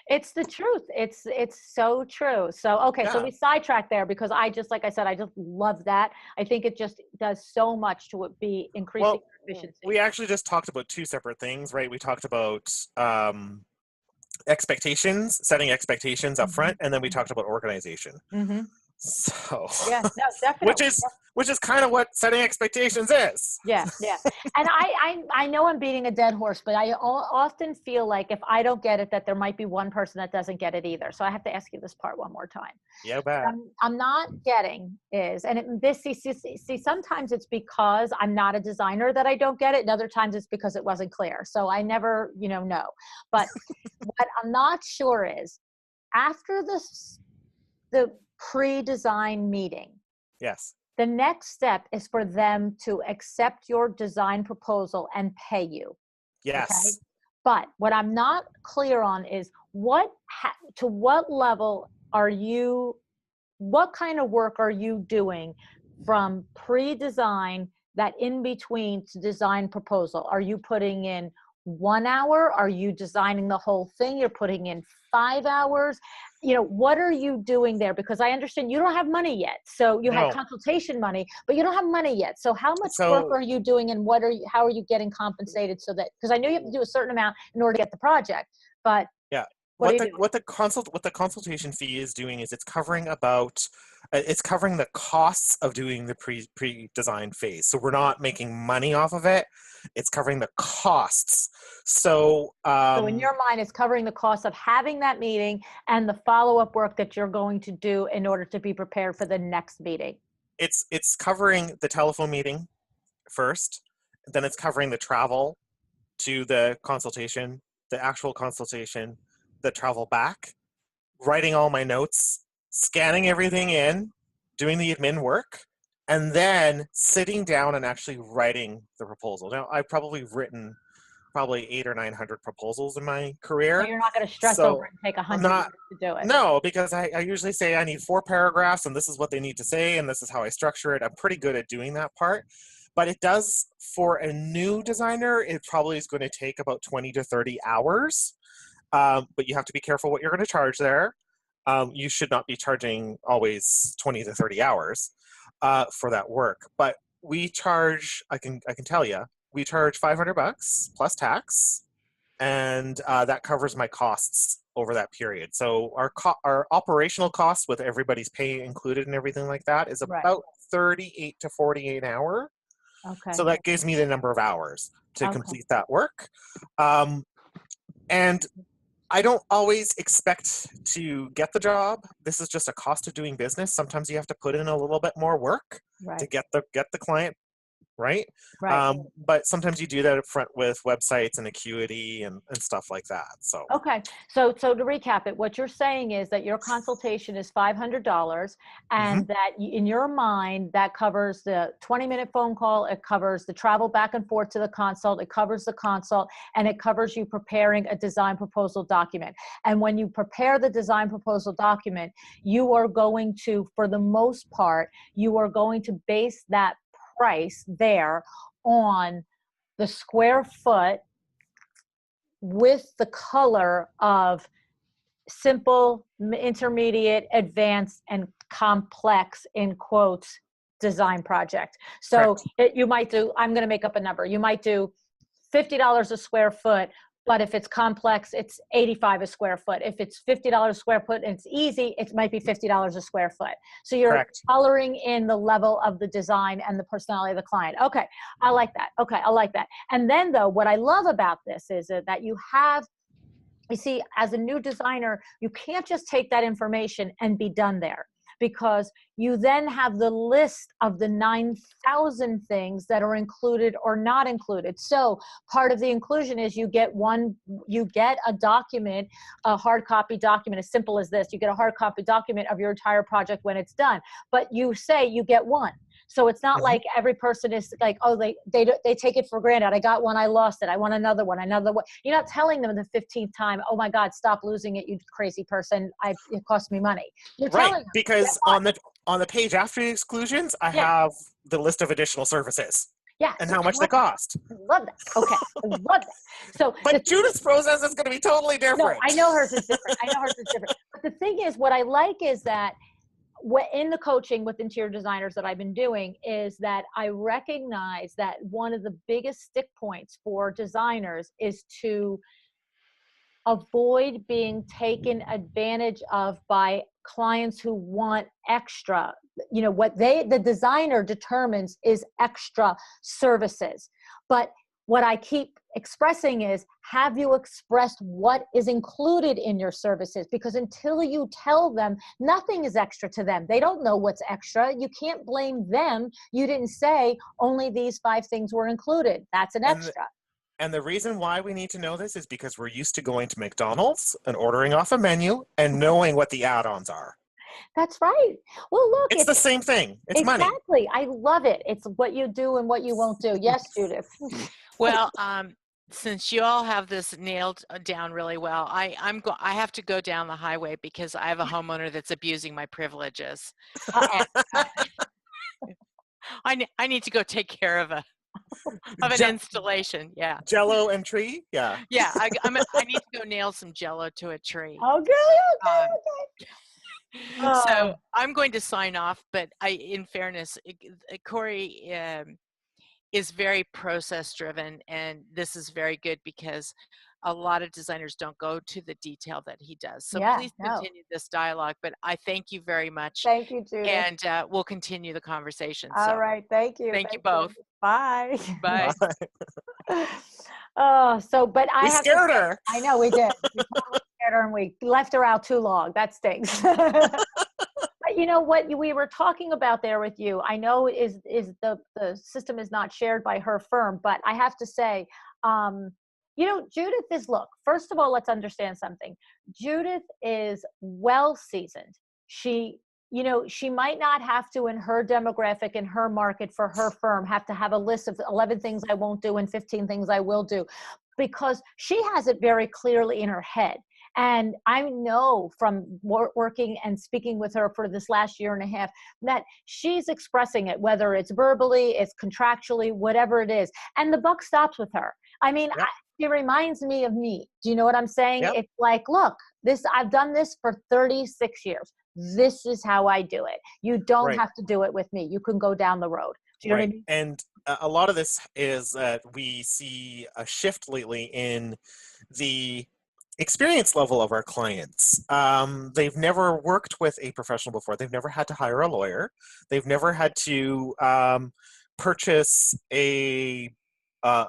It's the truth. It's so true. So, okay. So we sidetracked there because like I said, I just love that. I think it just does so much to be increasing efficiency. We actually just talked about 2 separate things, right? We talked about expectations, setting expectations up front, and then we talked about organization. So definitely. Which is kind of what setting expectations is. Yeah. And I know I'm beating a dead horse, but I often feel like if I don't get it, that there might be one person that doesn't get it either. So I have to ask you this part one more time. Yeah, bad. I'm not getting is, and see, sometimes it's because I'm not a designer that I don't get it, and other times it's because it wasn't clear. So I never, know. But what I'm not sure is, after the pre-design meeting. Yes. The next step is for them to accept your design proposal and pay you. Yes. Okay? But what I'm not clear on is to what level what kind of work are you doing from pre-design, that in between, to design proposal? Are you putting in 1 hour? Are you designing the whole thing? You're putting in 5 hours? What are you doing there? Because I understand you don't have money yet. So you had consultation money, but you don't have money yet. So how much work are you doing, and how are you getting compensated because I know you have to do a certain amount in order to get the project, but what the consultation fee is doing is it's covering the costs of doing the pre-design phase. So we're not making money off of it. It's covering the costs. So in your mind, it's covering the cost of having that meeting and the follow-up work that you're going to do in order to be prepared for the next meeting. it's covering the telephone meeting first, then it's covering the travel to the consultation, the actual consultation, the travel back, writing all my notes, scanning everything in, doing the admin work, and then sitting down and actually writing the proposal. Now, I've probably written 800 or 900 proposals in my career. So you're not going to stress So over it and take I'm 100 not- years to do it. No, because I usually say I need 4 paragraphs and this is what they need to say and this is how I structure it. I'm pretty good at doing that part. But it does, for a new designer, it probably is going to take about 20 to 30 hours. But you have to be careful what you're going to charge there. You should not be charging always 20 to 30 hours for that work. But we charge, I can tell you, we charge $500 plus tax, and that covers my costs over that period. So our operational costs with everybody's pay included and everything like that is Right. about 38 to 48 an hour. Okay. So that gives me the number of hours to Okay. complete that work. And I don't always expect to get the job. This is just a cost of doing business. Sometimes you have to put in a little bit more work to Right. get the client, right? Right. But sometimes you do that up front with websites and Acuity and stuff like that. So Okay. So to recap it, what you're saying is that your consultation is $500 and that in your mind, that covers the 20-minute phone call. It covers the travel back and forth to the consult. It covers the consult, and it covers you preparing a design proposal document. And when you prepare the design proposal document, you are going to, for the most part, you are going to base that price there on the square foot with the color of simple, intermediate, advanced, and complex, in quotes, design project. So you might do, I'm going to make up a number. You might do $50 a square foot, but if it's complex, it's $85 a square foot. If it's $50 a square foot and it's easy, it might be $50 a square foot. So you're coloring in the level of the design and the personality of the client. Okay, I like that. Okay, I like that. And then though, what I love about this is that you see, as a new designer, you can't just take that information and be done there, because you then have the list of the 9,000 things that are included or not included. So part of the inclusion is you get a document, a hard copy document, as simple as this. You get a hard copy document of your entire project when it's done, but you say you get one. So it's not like every person is like, oh, they take it for granted. I got one, I lost it. I want another one. You're not telling them the 15th time, oh my God, stop losing it, you crazy person. It cost me money. You're telling them, because on the page after the exclusions, I have the list of additional services. Yeah. And how much they cost. I love that. Okay. I love that. So, but Judith's process is going to be totally different. No, I know hers is different. But the thing is, what I like is that in the coaching with interior designers that I've been doing is that I recognize that one of the biggest stick points for designers is to avoid being taken advantage of by clients who want extra. You know, what the designer determines is extra services. But what I keep expressing is, have you expressed what is included in your services? Because until you tell them, nothing is extra to them. They don't know what's extra. You can't blame them. You didn't say only these 5 things were included. That's an extra. And the reason why we need to know this is because we're used to going to McDonald's and ordering off a menu and knowing what the add-ons are. That's right. Well, look, it's the same thing. It's money. Exactly. I love it. It's what you do and what you won't do. Yes, Judith. Well, since you all have this nailed down really well, I have to go down the highway because I have a homeowner that's abusing my privileges. I need to go take care of an installation. Yeah. Jello and tree. Yeah. Yeah. I need to go nail some Jello to a tree. Okay. So I'm going to sign off, but in fairness, Corey is very process driven, and this is very good because a lot of designers don't go to the detail that he does. So please continue this dialogue, but I thank you very much. Thank you, Judith. And we'll continue the conversation. All right. Thank you. Thank you both. Bye. Bye. But we scared her. I know we did. We totally scared her and we left her out too long. That stinks. But you know what we were talking about there with you, I know is the system is not shared by her firm, but I have to say, you know, Judith is, look, first of all, let's understand something. Judith is well seasoned. She, you know, she might not have to, in her demographic, in her market, for her firm, have to have a list of 11 things I won't do and 15 things I will do, because she has it very clearly in her head. And I know from working and speaking with her for this last year and a half that she's expressing it, whether it's verbally, it's contractually, whatever it is. And the buck stops with her. I mean, Yep. it reminds me of me. Do you know what I'm saying? Yep. It's like, look, I've done this for 36 years. This is how I do it. You don't Right. have to do it with me. You can go down the road. Do you know what I mean? And a lot of this is that we see a shift lately in the experience level of our clients. They've never worked with a professional before. They've never had to hire a lawyer. They've never had to purchase a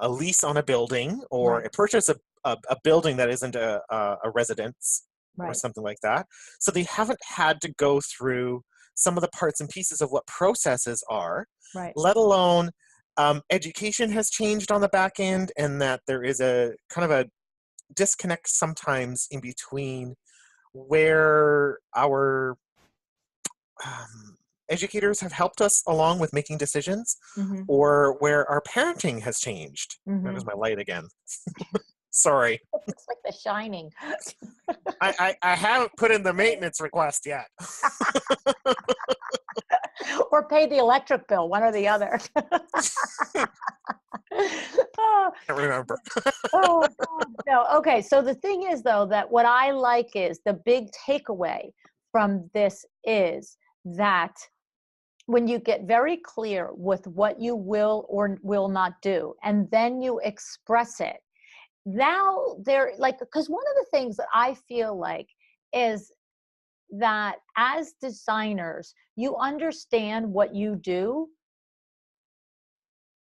lease on a building, or Right. purchase a building that isn't a residence or Right. something like that. So they haven't had to go through some of the parts and pieces of what processes are, Right. let alone education has changed on the back end, and that there is a kind of a disconnect sometimes in between where our educators have helped us along with making decisions, Mm-hmm. or where our parenting has changed. Mm-hmm. There's my light again. Sorry. It's like The Shining. I haven't put in the maintenance request yet. Or pay the electric bill, one or the other. Oh, Can't remember. oh, God. No. Okay. So the thing is, though, that what I like is the big takeaway from this is that when you get very clear with what you will or will not do, and then you express it, now they're like, because one of the things that I feel like is that as designers, you understand what you do,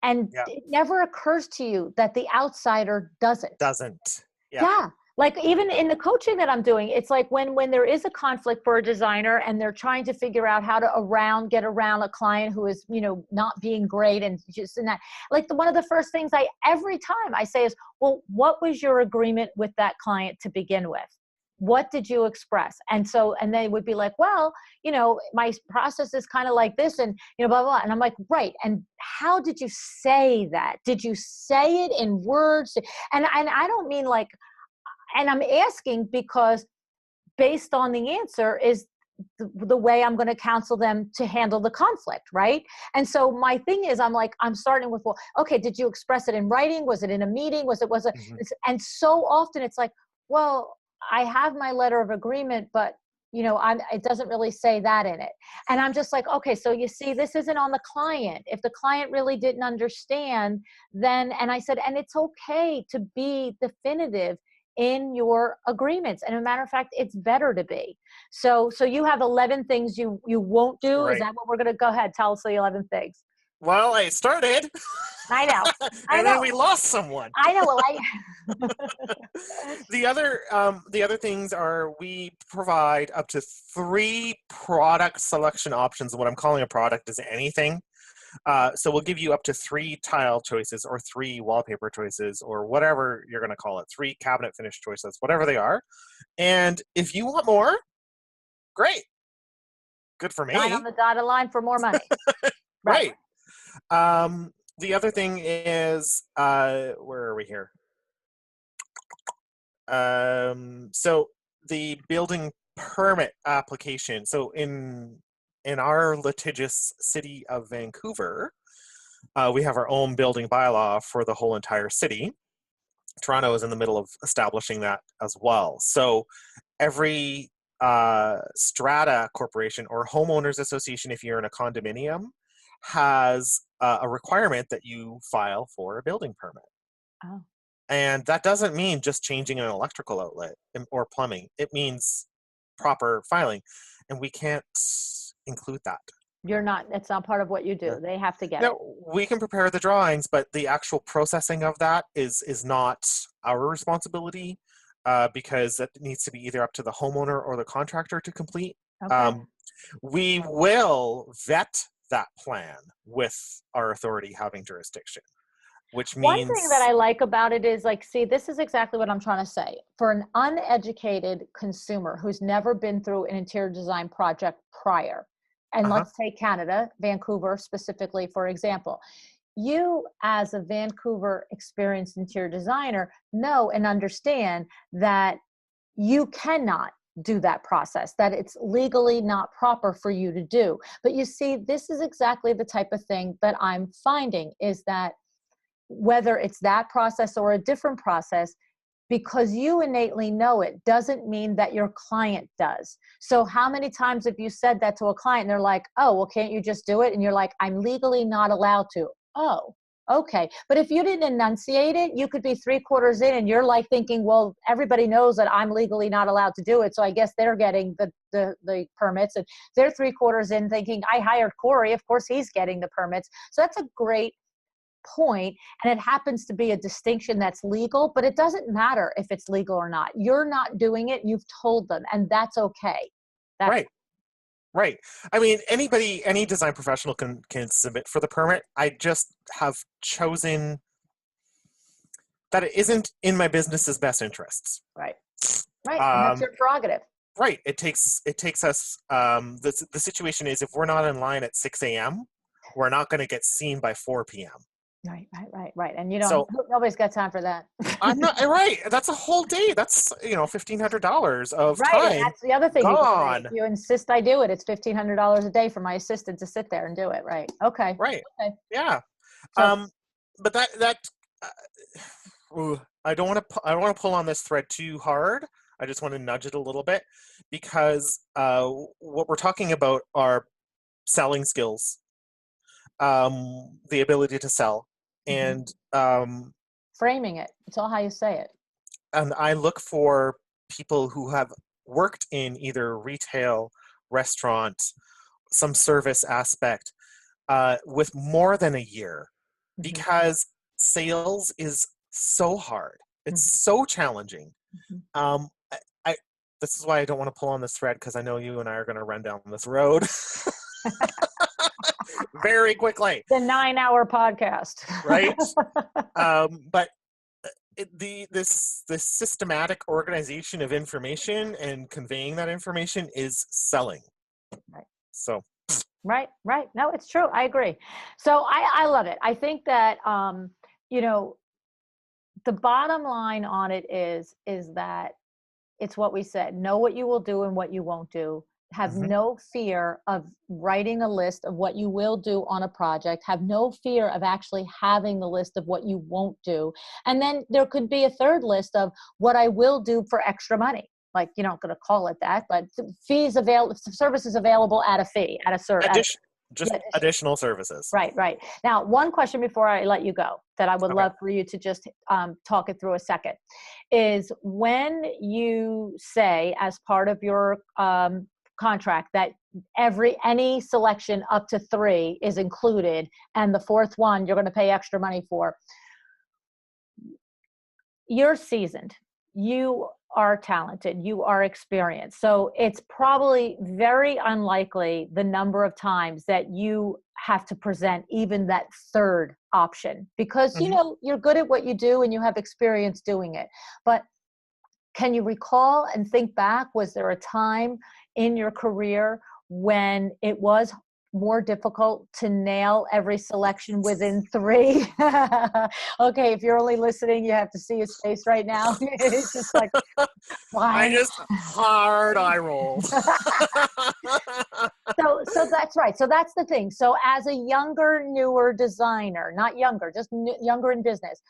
and Yeah. it never occurs to you that the outsider doesn't. Doesn't. Yeah. Yeah. Like even in the coaching that I'm doing, it's like when there is a conflict for a designer and they're trying to figure out how to get around a client who is, you know, not being great and just in that, like one of the first things every time I say is, well, what was your agreement with that client to begin with? What did you express? And they would be like, well, you know, my process is kind of like this, and, you know, blah, blah, blah. And I'm like, right. And how did you say that? Did you say it in words? And I don't mean like, and I'm asking because based on the answer is the way I'm going to counsel them to handle the conflict, right? And so my thing is, I'm starting with, well, okay, did you express it in writing? Was it in a meeting? Mm-hmm. And so often it's like, well, I have my letter of agreement, but you know, it doesn't really say that in it. And I'm just like, okay, so you see, this isn't on the client. If the client really didn't understand, then, and I said, and it's okay to be definitive in your agreements. And as a matter of fact, it's better to be. So you have 11 things you won't do. Right. Is that what we're going to go ahead? Tell us the 11 things. Well, I started. I know. And then we lost someone. I know. Well, The other things are, we provide up to 3 product selection options. What I'm calling a product is anything. So we'll give you up to 3 tile choices, or 3 wallpaper choices, or whatever you're going to call it, 3 cabinet finish choices, whatever they are. And if you want more, great. Good for me. sign on the dotted line for more money. Right. The other thing is, where are we here? So the building permit application. So in our litigious city of Vancouver, we have our own building bylaw for the whole entire city. Toronto is in the middle of establishing that as well. So every strata corporation or homeowners association, if you're in a condominium, has a requirement that you file for a building permit. Oh. And that doesn't mean just changing an electrical outlet or plumbing. It means proper filing. And we can't include that. It's not part of what you do. Yeah. They have to get No, it. we can prepare the drawings, but the actual processing of that is not our responsibility, because that needs to be either up to the homeowner or the contractor to complete. Okay. We will vet that plan with our authority having jurisdiction, which One means thing that I like about it is like, see, this is exactly what I'm trying to say. For an uneducated consumer who's never been through an interior design project prior, and uh-huh, let's take Canada, Vancouver specifically, for example, you as a Vancouver experienced interior designer know and understand that you cannot do that process, that it's legally not proper for you to do. But you see, this is exactly the type of thing that I'm finding is that whether it's that process or a different process, because you innately know it doesn't mean that your client does. So how many times have you said that to a client and they're like, oh, well, can't you just do it? And you're like, I'm legally not allowed to. Oh, okay. But if you didn't enunciate it, you could be 3/4 in and you're like thinking, well, everybody knows that I'm legally not allowed to do it. So I guess they're getting the permits, and they're 3/4 in thinking, I hired Corey, of course he's getting the permits. So that's a great point, and it happens to be a distinction that's legal, but it doesn't matter if it's legal or not. You're not doing it, you've told them, and that's okay. That's right, right. I mean, any design professional can submit for the permit. I just have chosen that it isn't in my business's best interests. right. Right. And that's Um, your prerogative. right. It takes us. The situation is if we're not in line at 6 a.m., we're not going to get seen by 4 p.m. Right. And you don't, So nobody's got time for that. I'm not right. That's a whole day. That's $1,500 of Right. And time that's the other thing you can say. gone. If you insist I do it, it's $1,500 a day for my assistant to sit there and do it. Right. Okay. Right. Okay. Yeah. So, But I don't want to pull on this thread too hard. I just want to nudge it a little bit because what we're talking about are selling skills, the ability to sell, mhm. and Framing it. It's all how you say it. I look for people who have worked in either retail, restaurant, some service aspect with more than a year, Mhm. because sales is so hard. It's so challenging. Mhm. I this is why I don't want to pull on this thread, because I know you and I are going to run down this road very quickly, The 9-hour podcast. right? But this systematic organization of information and conveying that information is selling. Right. So Right. No, it's true. I agree. So I love it. I think that, you know, the bottom line on it is that it's what we said, know what you will do and what you won't do. Have mhm, no fear of writing a list of what you will do on a project. Have no fear of actually having the list of what you won't do. And then there could be a third list of what I will do for extra money. Like, you're not going to call it that, but services available at a fee, at a addition just yeah, additional services. right. Now, one question before I let you go that I would Okay. love for you to just talk it through a second is when you say, as part of your contract, that any selection up to 3 is included, and the fourth one you're going to pay extra money for. You're seasoned. You are talented. You are experienced. So it's probably very unlikely the number of times that you have to present even that third option, because Mhm. you're good at what you do and you have experience doing it. But can you recall and think back, was there a time in your career when it was more difficult to nail every selection within 3? Okay, if you're only listening, you have to see his face right now. It's just like, I why? just hard eye rolled. So that's right. So that's the thing. So as a younger, newer designer, not younger, just younger in business,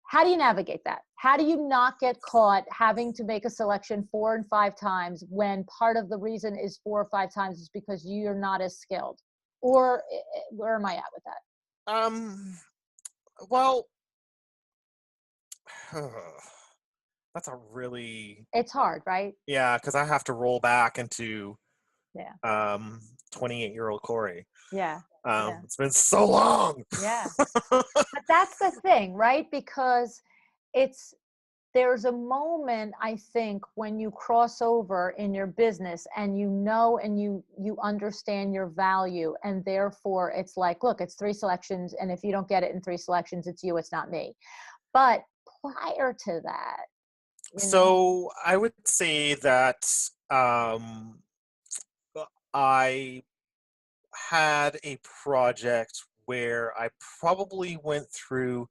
how do you navigate that? How do you not get caught having to make a selection 4 and 5 times when part of the reason is 4 or 5 times is because you're not as skilled? Or where am I at with that? Well, that's a really, It's hard, right? yeah, because I have to roll back into Yeah. 28-year-old Corey. Yeah. It's been so long. Yeah. But that's the thing, right? Because it's there's a moment, I think, when you cross over in your business and you know and you understand your value, and therefore it's like, look, it's 3 selections, and if you don't get it in 3 selections, it's you, it's not me. But prior to that, So I would say that I had a project where I probably went through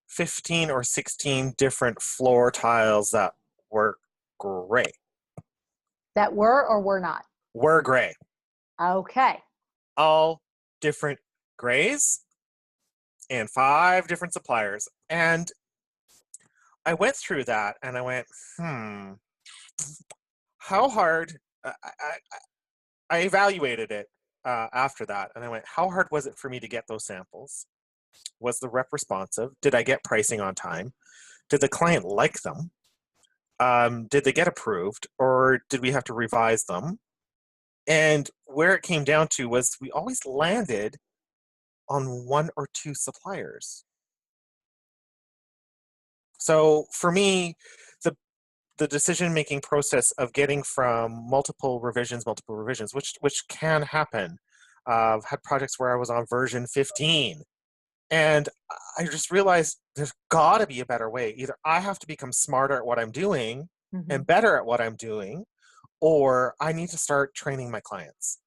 15 or 16 different floor tiles that were gray. that were or were not. Were gray. Okay. All different grays and 5 different suppliers. And I went through that and I went, how hard, I evaluated it after that, and I went, how hard was it for me to get those samples? Was the rep responsive? Did I get pricing on time? Did the client like them? Did they get approved, or did we have to revise them? And where it came down to was we always landed on 1 or 2 suppliers. So for me, the decision-making process of getting from multiple revisions, which can happen. I've had projects where I was on version 15, and I just realized there's got to be a better way. Either I have to become smarter at what I'm doing and better at what I'm doing, or I need to start training my clients.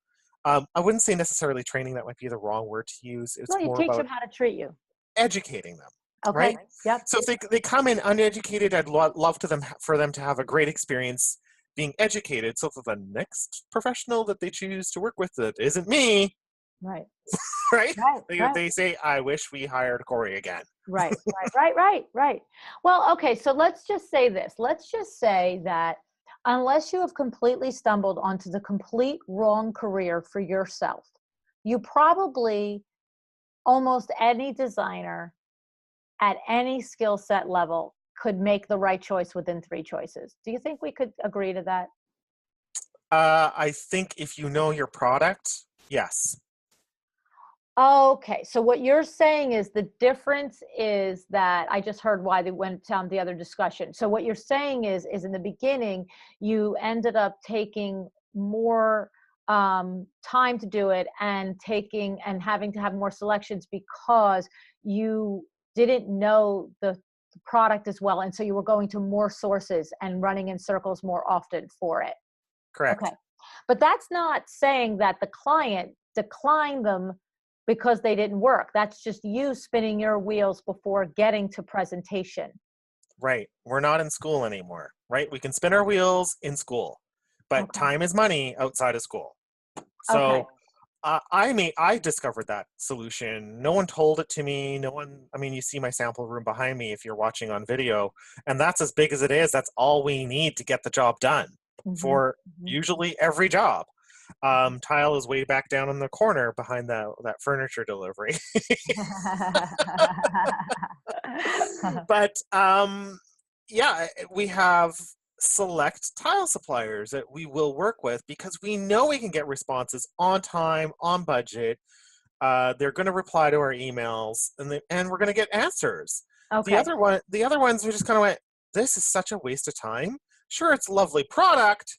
I wouldn't say necessarily training, that might be the wrong word to use. It's No, you more teach about them how to treat you. educating them. Okay. Right? Yep. So if they come in uneducated, I'd love for them to have a great experience being educated, so that the next professional that they choose to work with that isn't me, Right. right? Right. They say, I wish we hired Corey again. Right. Well, okay, so let's just say this. Let's just say that unless you have completely stumbled onto the complete wrong career for yourself, you probably, almost any designer at any skill set level, could make the right choice within 3 choices. Do you think we could agree to that? I think if you know your product, yes. Okay, so what you're saying is the difference is that I just heard why they went down the other discussion. So what you're saying is in the beginning, you ended up taking more time to do it and having to have more selections because you didn't know the product as well. And so you were going to more sources and running in circles more often for it. Correct. Okay. But that's not saying that the client declined them because they didn't work. That's just you spinning your wheels before getting to presentation. Right. We're not in school anymore, right? We can spin our wheels in school, but time is money outside of school. So I discovered that solution. No one told it to me. You see my sample room behind me if you're watching on video, and that's as big as it is. That's all we need to get the job done for usually every job. Tile is way back down in the corner behind that furniture delivery. But we have select tile suppliers that we will work with because we know we can get responses on time, on budget. They're going to reply to our emails, and we're going to get answers. Okay. The other ones, we just kind of went, this is such a waste of time. Sure, it's a lovely product,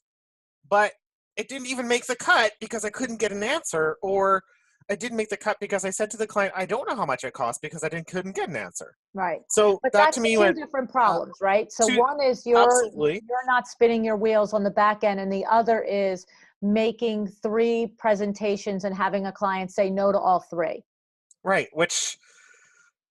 but it didn't even make the cut because I couldn't get an answer, or I didn't make the cut because I said to the client, I don't know how much it costs because I couldn't get an answer. Right. So but that that's to me two different problems, right? So one is you're not spinning your wheels on the back end, and the other is making 3 presentations and having a client say no to all 3. Right, which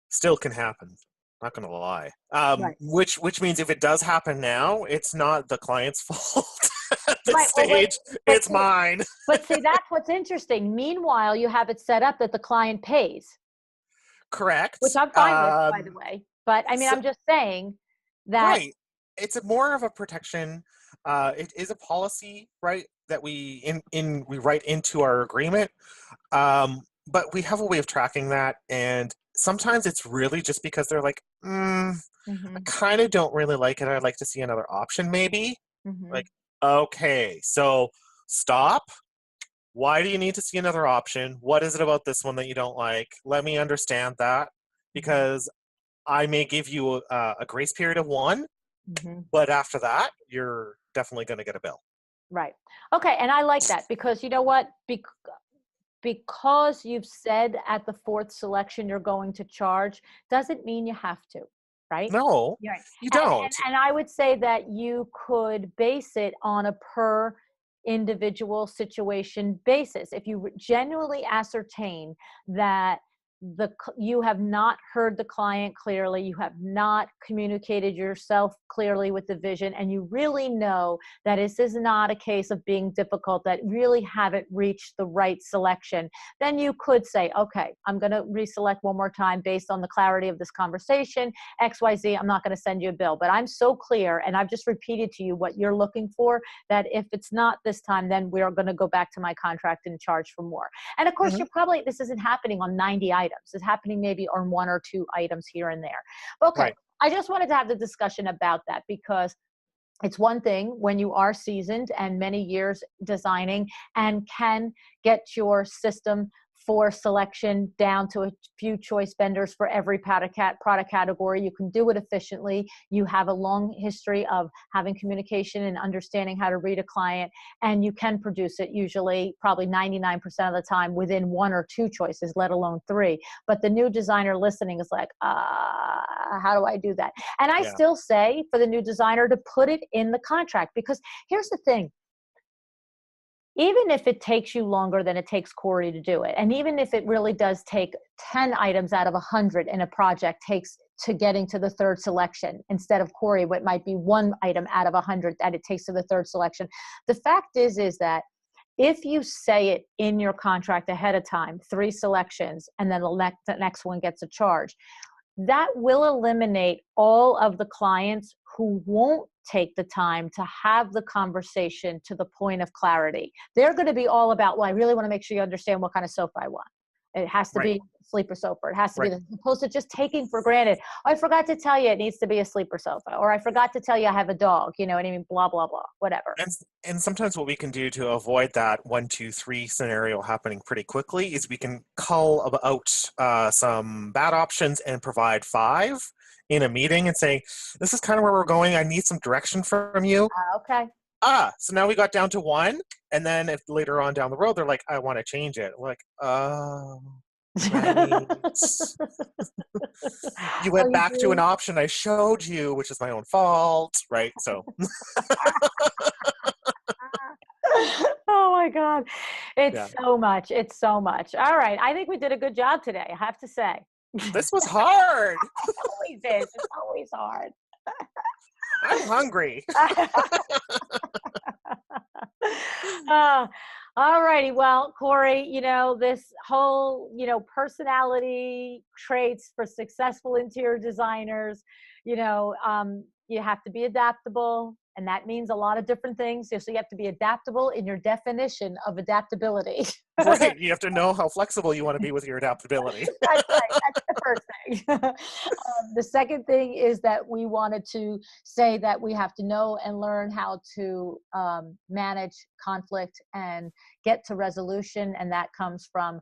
still can happen. Not going to lie. Right. Which means if it does happen now, it's not the client's fault. At this stage, it's mine. But see, that's what's interesting. Meanwhile, you have it set up that the client pays. Correct. Which I'm fine with, by the way. But I mean, I'm just saying that. Right. It's more of a protection. It is a policy, right, that we write into our agreement. But we have a way of tracking that, and sometimes it's really just because they're like, I kind of don't really like it. I'd like to see another option, maybe. Like, okay, so stop. Why do you need to see another option? What is it about this one that you don't like? Let me understand that, because I may give you a grace period of 1, But after that, you're definitely going to get a bill. Right. Okay. And I like that because you know what? Because you've said at the fourth selection you're going to charge, doesn't mean you have to, right? No, Right. you don't. And I would say that you could base it on a per individual situation basis. If you genuinely ascertain that you have not heard the client clearly, you have not communicated yourself clearly with the vision, and you really know that this is not a case of being difficult, that really haven't reached the right selection, then you could say, okay, I'm going to reselect one more time based on the clarity of this conversation, XYZ, I'm not going to send you a bill, but I'm so clear, and I've just repeated to you what you're looking for, that if it's not this time, then we're going to go back to my contract and charge for more. And of course, this isn't happening on 90 items. It's happening maybe on 1 or 2 items here and there. Okay. Right. I just wanted to have the discussion about that because it's one thing when you are seasoned and many years designing and can get your system for selection down to a few choice vendors for every product category. You can do it efficiently. You have a long history of having communication and understanding how to read a client, and you can produce it usually probably 99% of the time within 1 or 2 choices, let alone 3. But the new designer listening is like, how do I do that? And I still say for the new designer to put it in the contract, because here's the thing. Even if it takes you longer than it takes Corey to do it, and even if it really does take 10 items out of 100 in a project takes to getting to the 3rd selection, instead of Corey, what might be 1 item out of 100 that it takes to the 3rd selection. The fact is that if you say it in your contract ahead of time, 3 selections, and then the next one gets a charge, that will eliminate all of the clients who won't take the time to have the conversation to the point of clarity. They're going to be all about, well, I really want to make sure you understand what kind of sofa I want. It has to be sleeper sofa. It has to be, as opposed to just taking for granted, oh, I forgot to tell you it needs to be a sleeper sofa, or I forgot to tell you I have a dog, you know what I mean? Blah, blah, blah, whatever. And sometimes what we can do to avoid that 1, 2, 3 scenario happening pretty quickly is we can call out some bad options and provide 5 in a meeting and say, this is kind of where we're going. I need some direction from you. Okay. So now we got down to 1, and then if later on down the road they're like, I want to change it. We're like, right. You went back to an option I showed you, which is my own fault, right? So. Oh my God. It's so much. It's so much. All right. I think we did a good job today, I have to say. This was hard. It always is. It's always hard. I'm hungry. All righty. Well, Corey, this whole, personality traits for successful interior designers, you have to be adaptable. And that means a lot of different things. So you have to be adaptable in your definition of adaptability. Right. You have to know how flexible you want to be with your adaptability. That's right. That's the first thing. The second thing is that we wanted to say that we have to know and learn how to manage conflict and get to resolution. And that comes from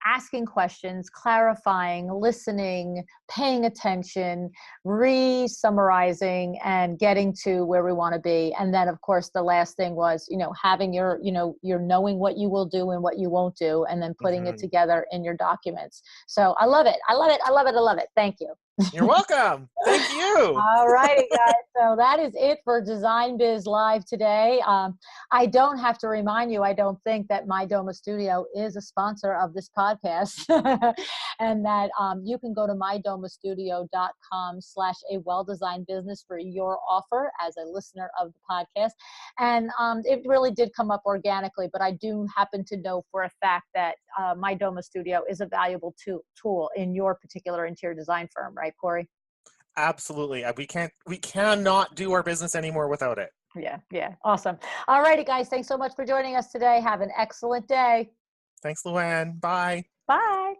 asking questions, clarifying, listening, paying attention, re-summarizing, and getting to where we want to be. And then, of course, the last thing was, having your knowing what you will do and what you won't do, and then putting it together in your documents. So I love it. I love it. I love it. I love it. Thank you. You're welcome. Thank you. All righty, guys. So that is it for Design Biz Live today. I don't have to remind you, I don't think, that My Doma Studio is a sponsor of this podcast, and that you can go to mydomastudio.com/a-well-designed-business for your offer as a listener of the podcast. And it really did come up organically, but I do happen to know for a fact that My Doma Studio is a valuable tool in your particular interior design firm, right, Corey? Absolutely. We cannot do our business anymore without it. Yeah. Awesome. All righty, guys. Thanks so much for joining us today. Have an excellent day. Thanks, Luann. Bye. Bye.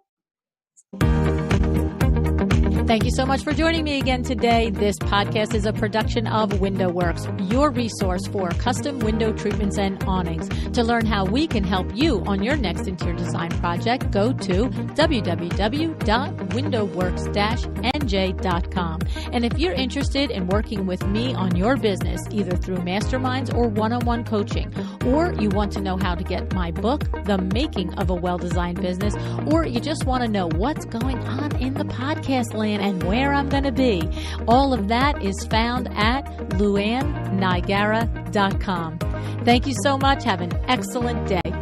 Thank you so much for joining me again today. This podcast is a production of WindowWorks, your resource for custom window treatments and awnings. To learn how we can help you on your next interior design project, go to www.windowworks-nj.com. And if you're interested in working with me on your business, either through masterminds or one-on-one coaching, or you want to know how to get my book, The Making of a Well-Designed Business, or you just want to know what's going on in the podcast land and where I'm going to be, all of that is found at luannigara.com. Thank you so much. Have an excellent day.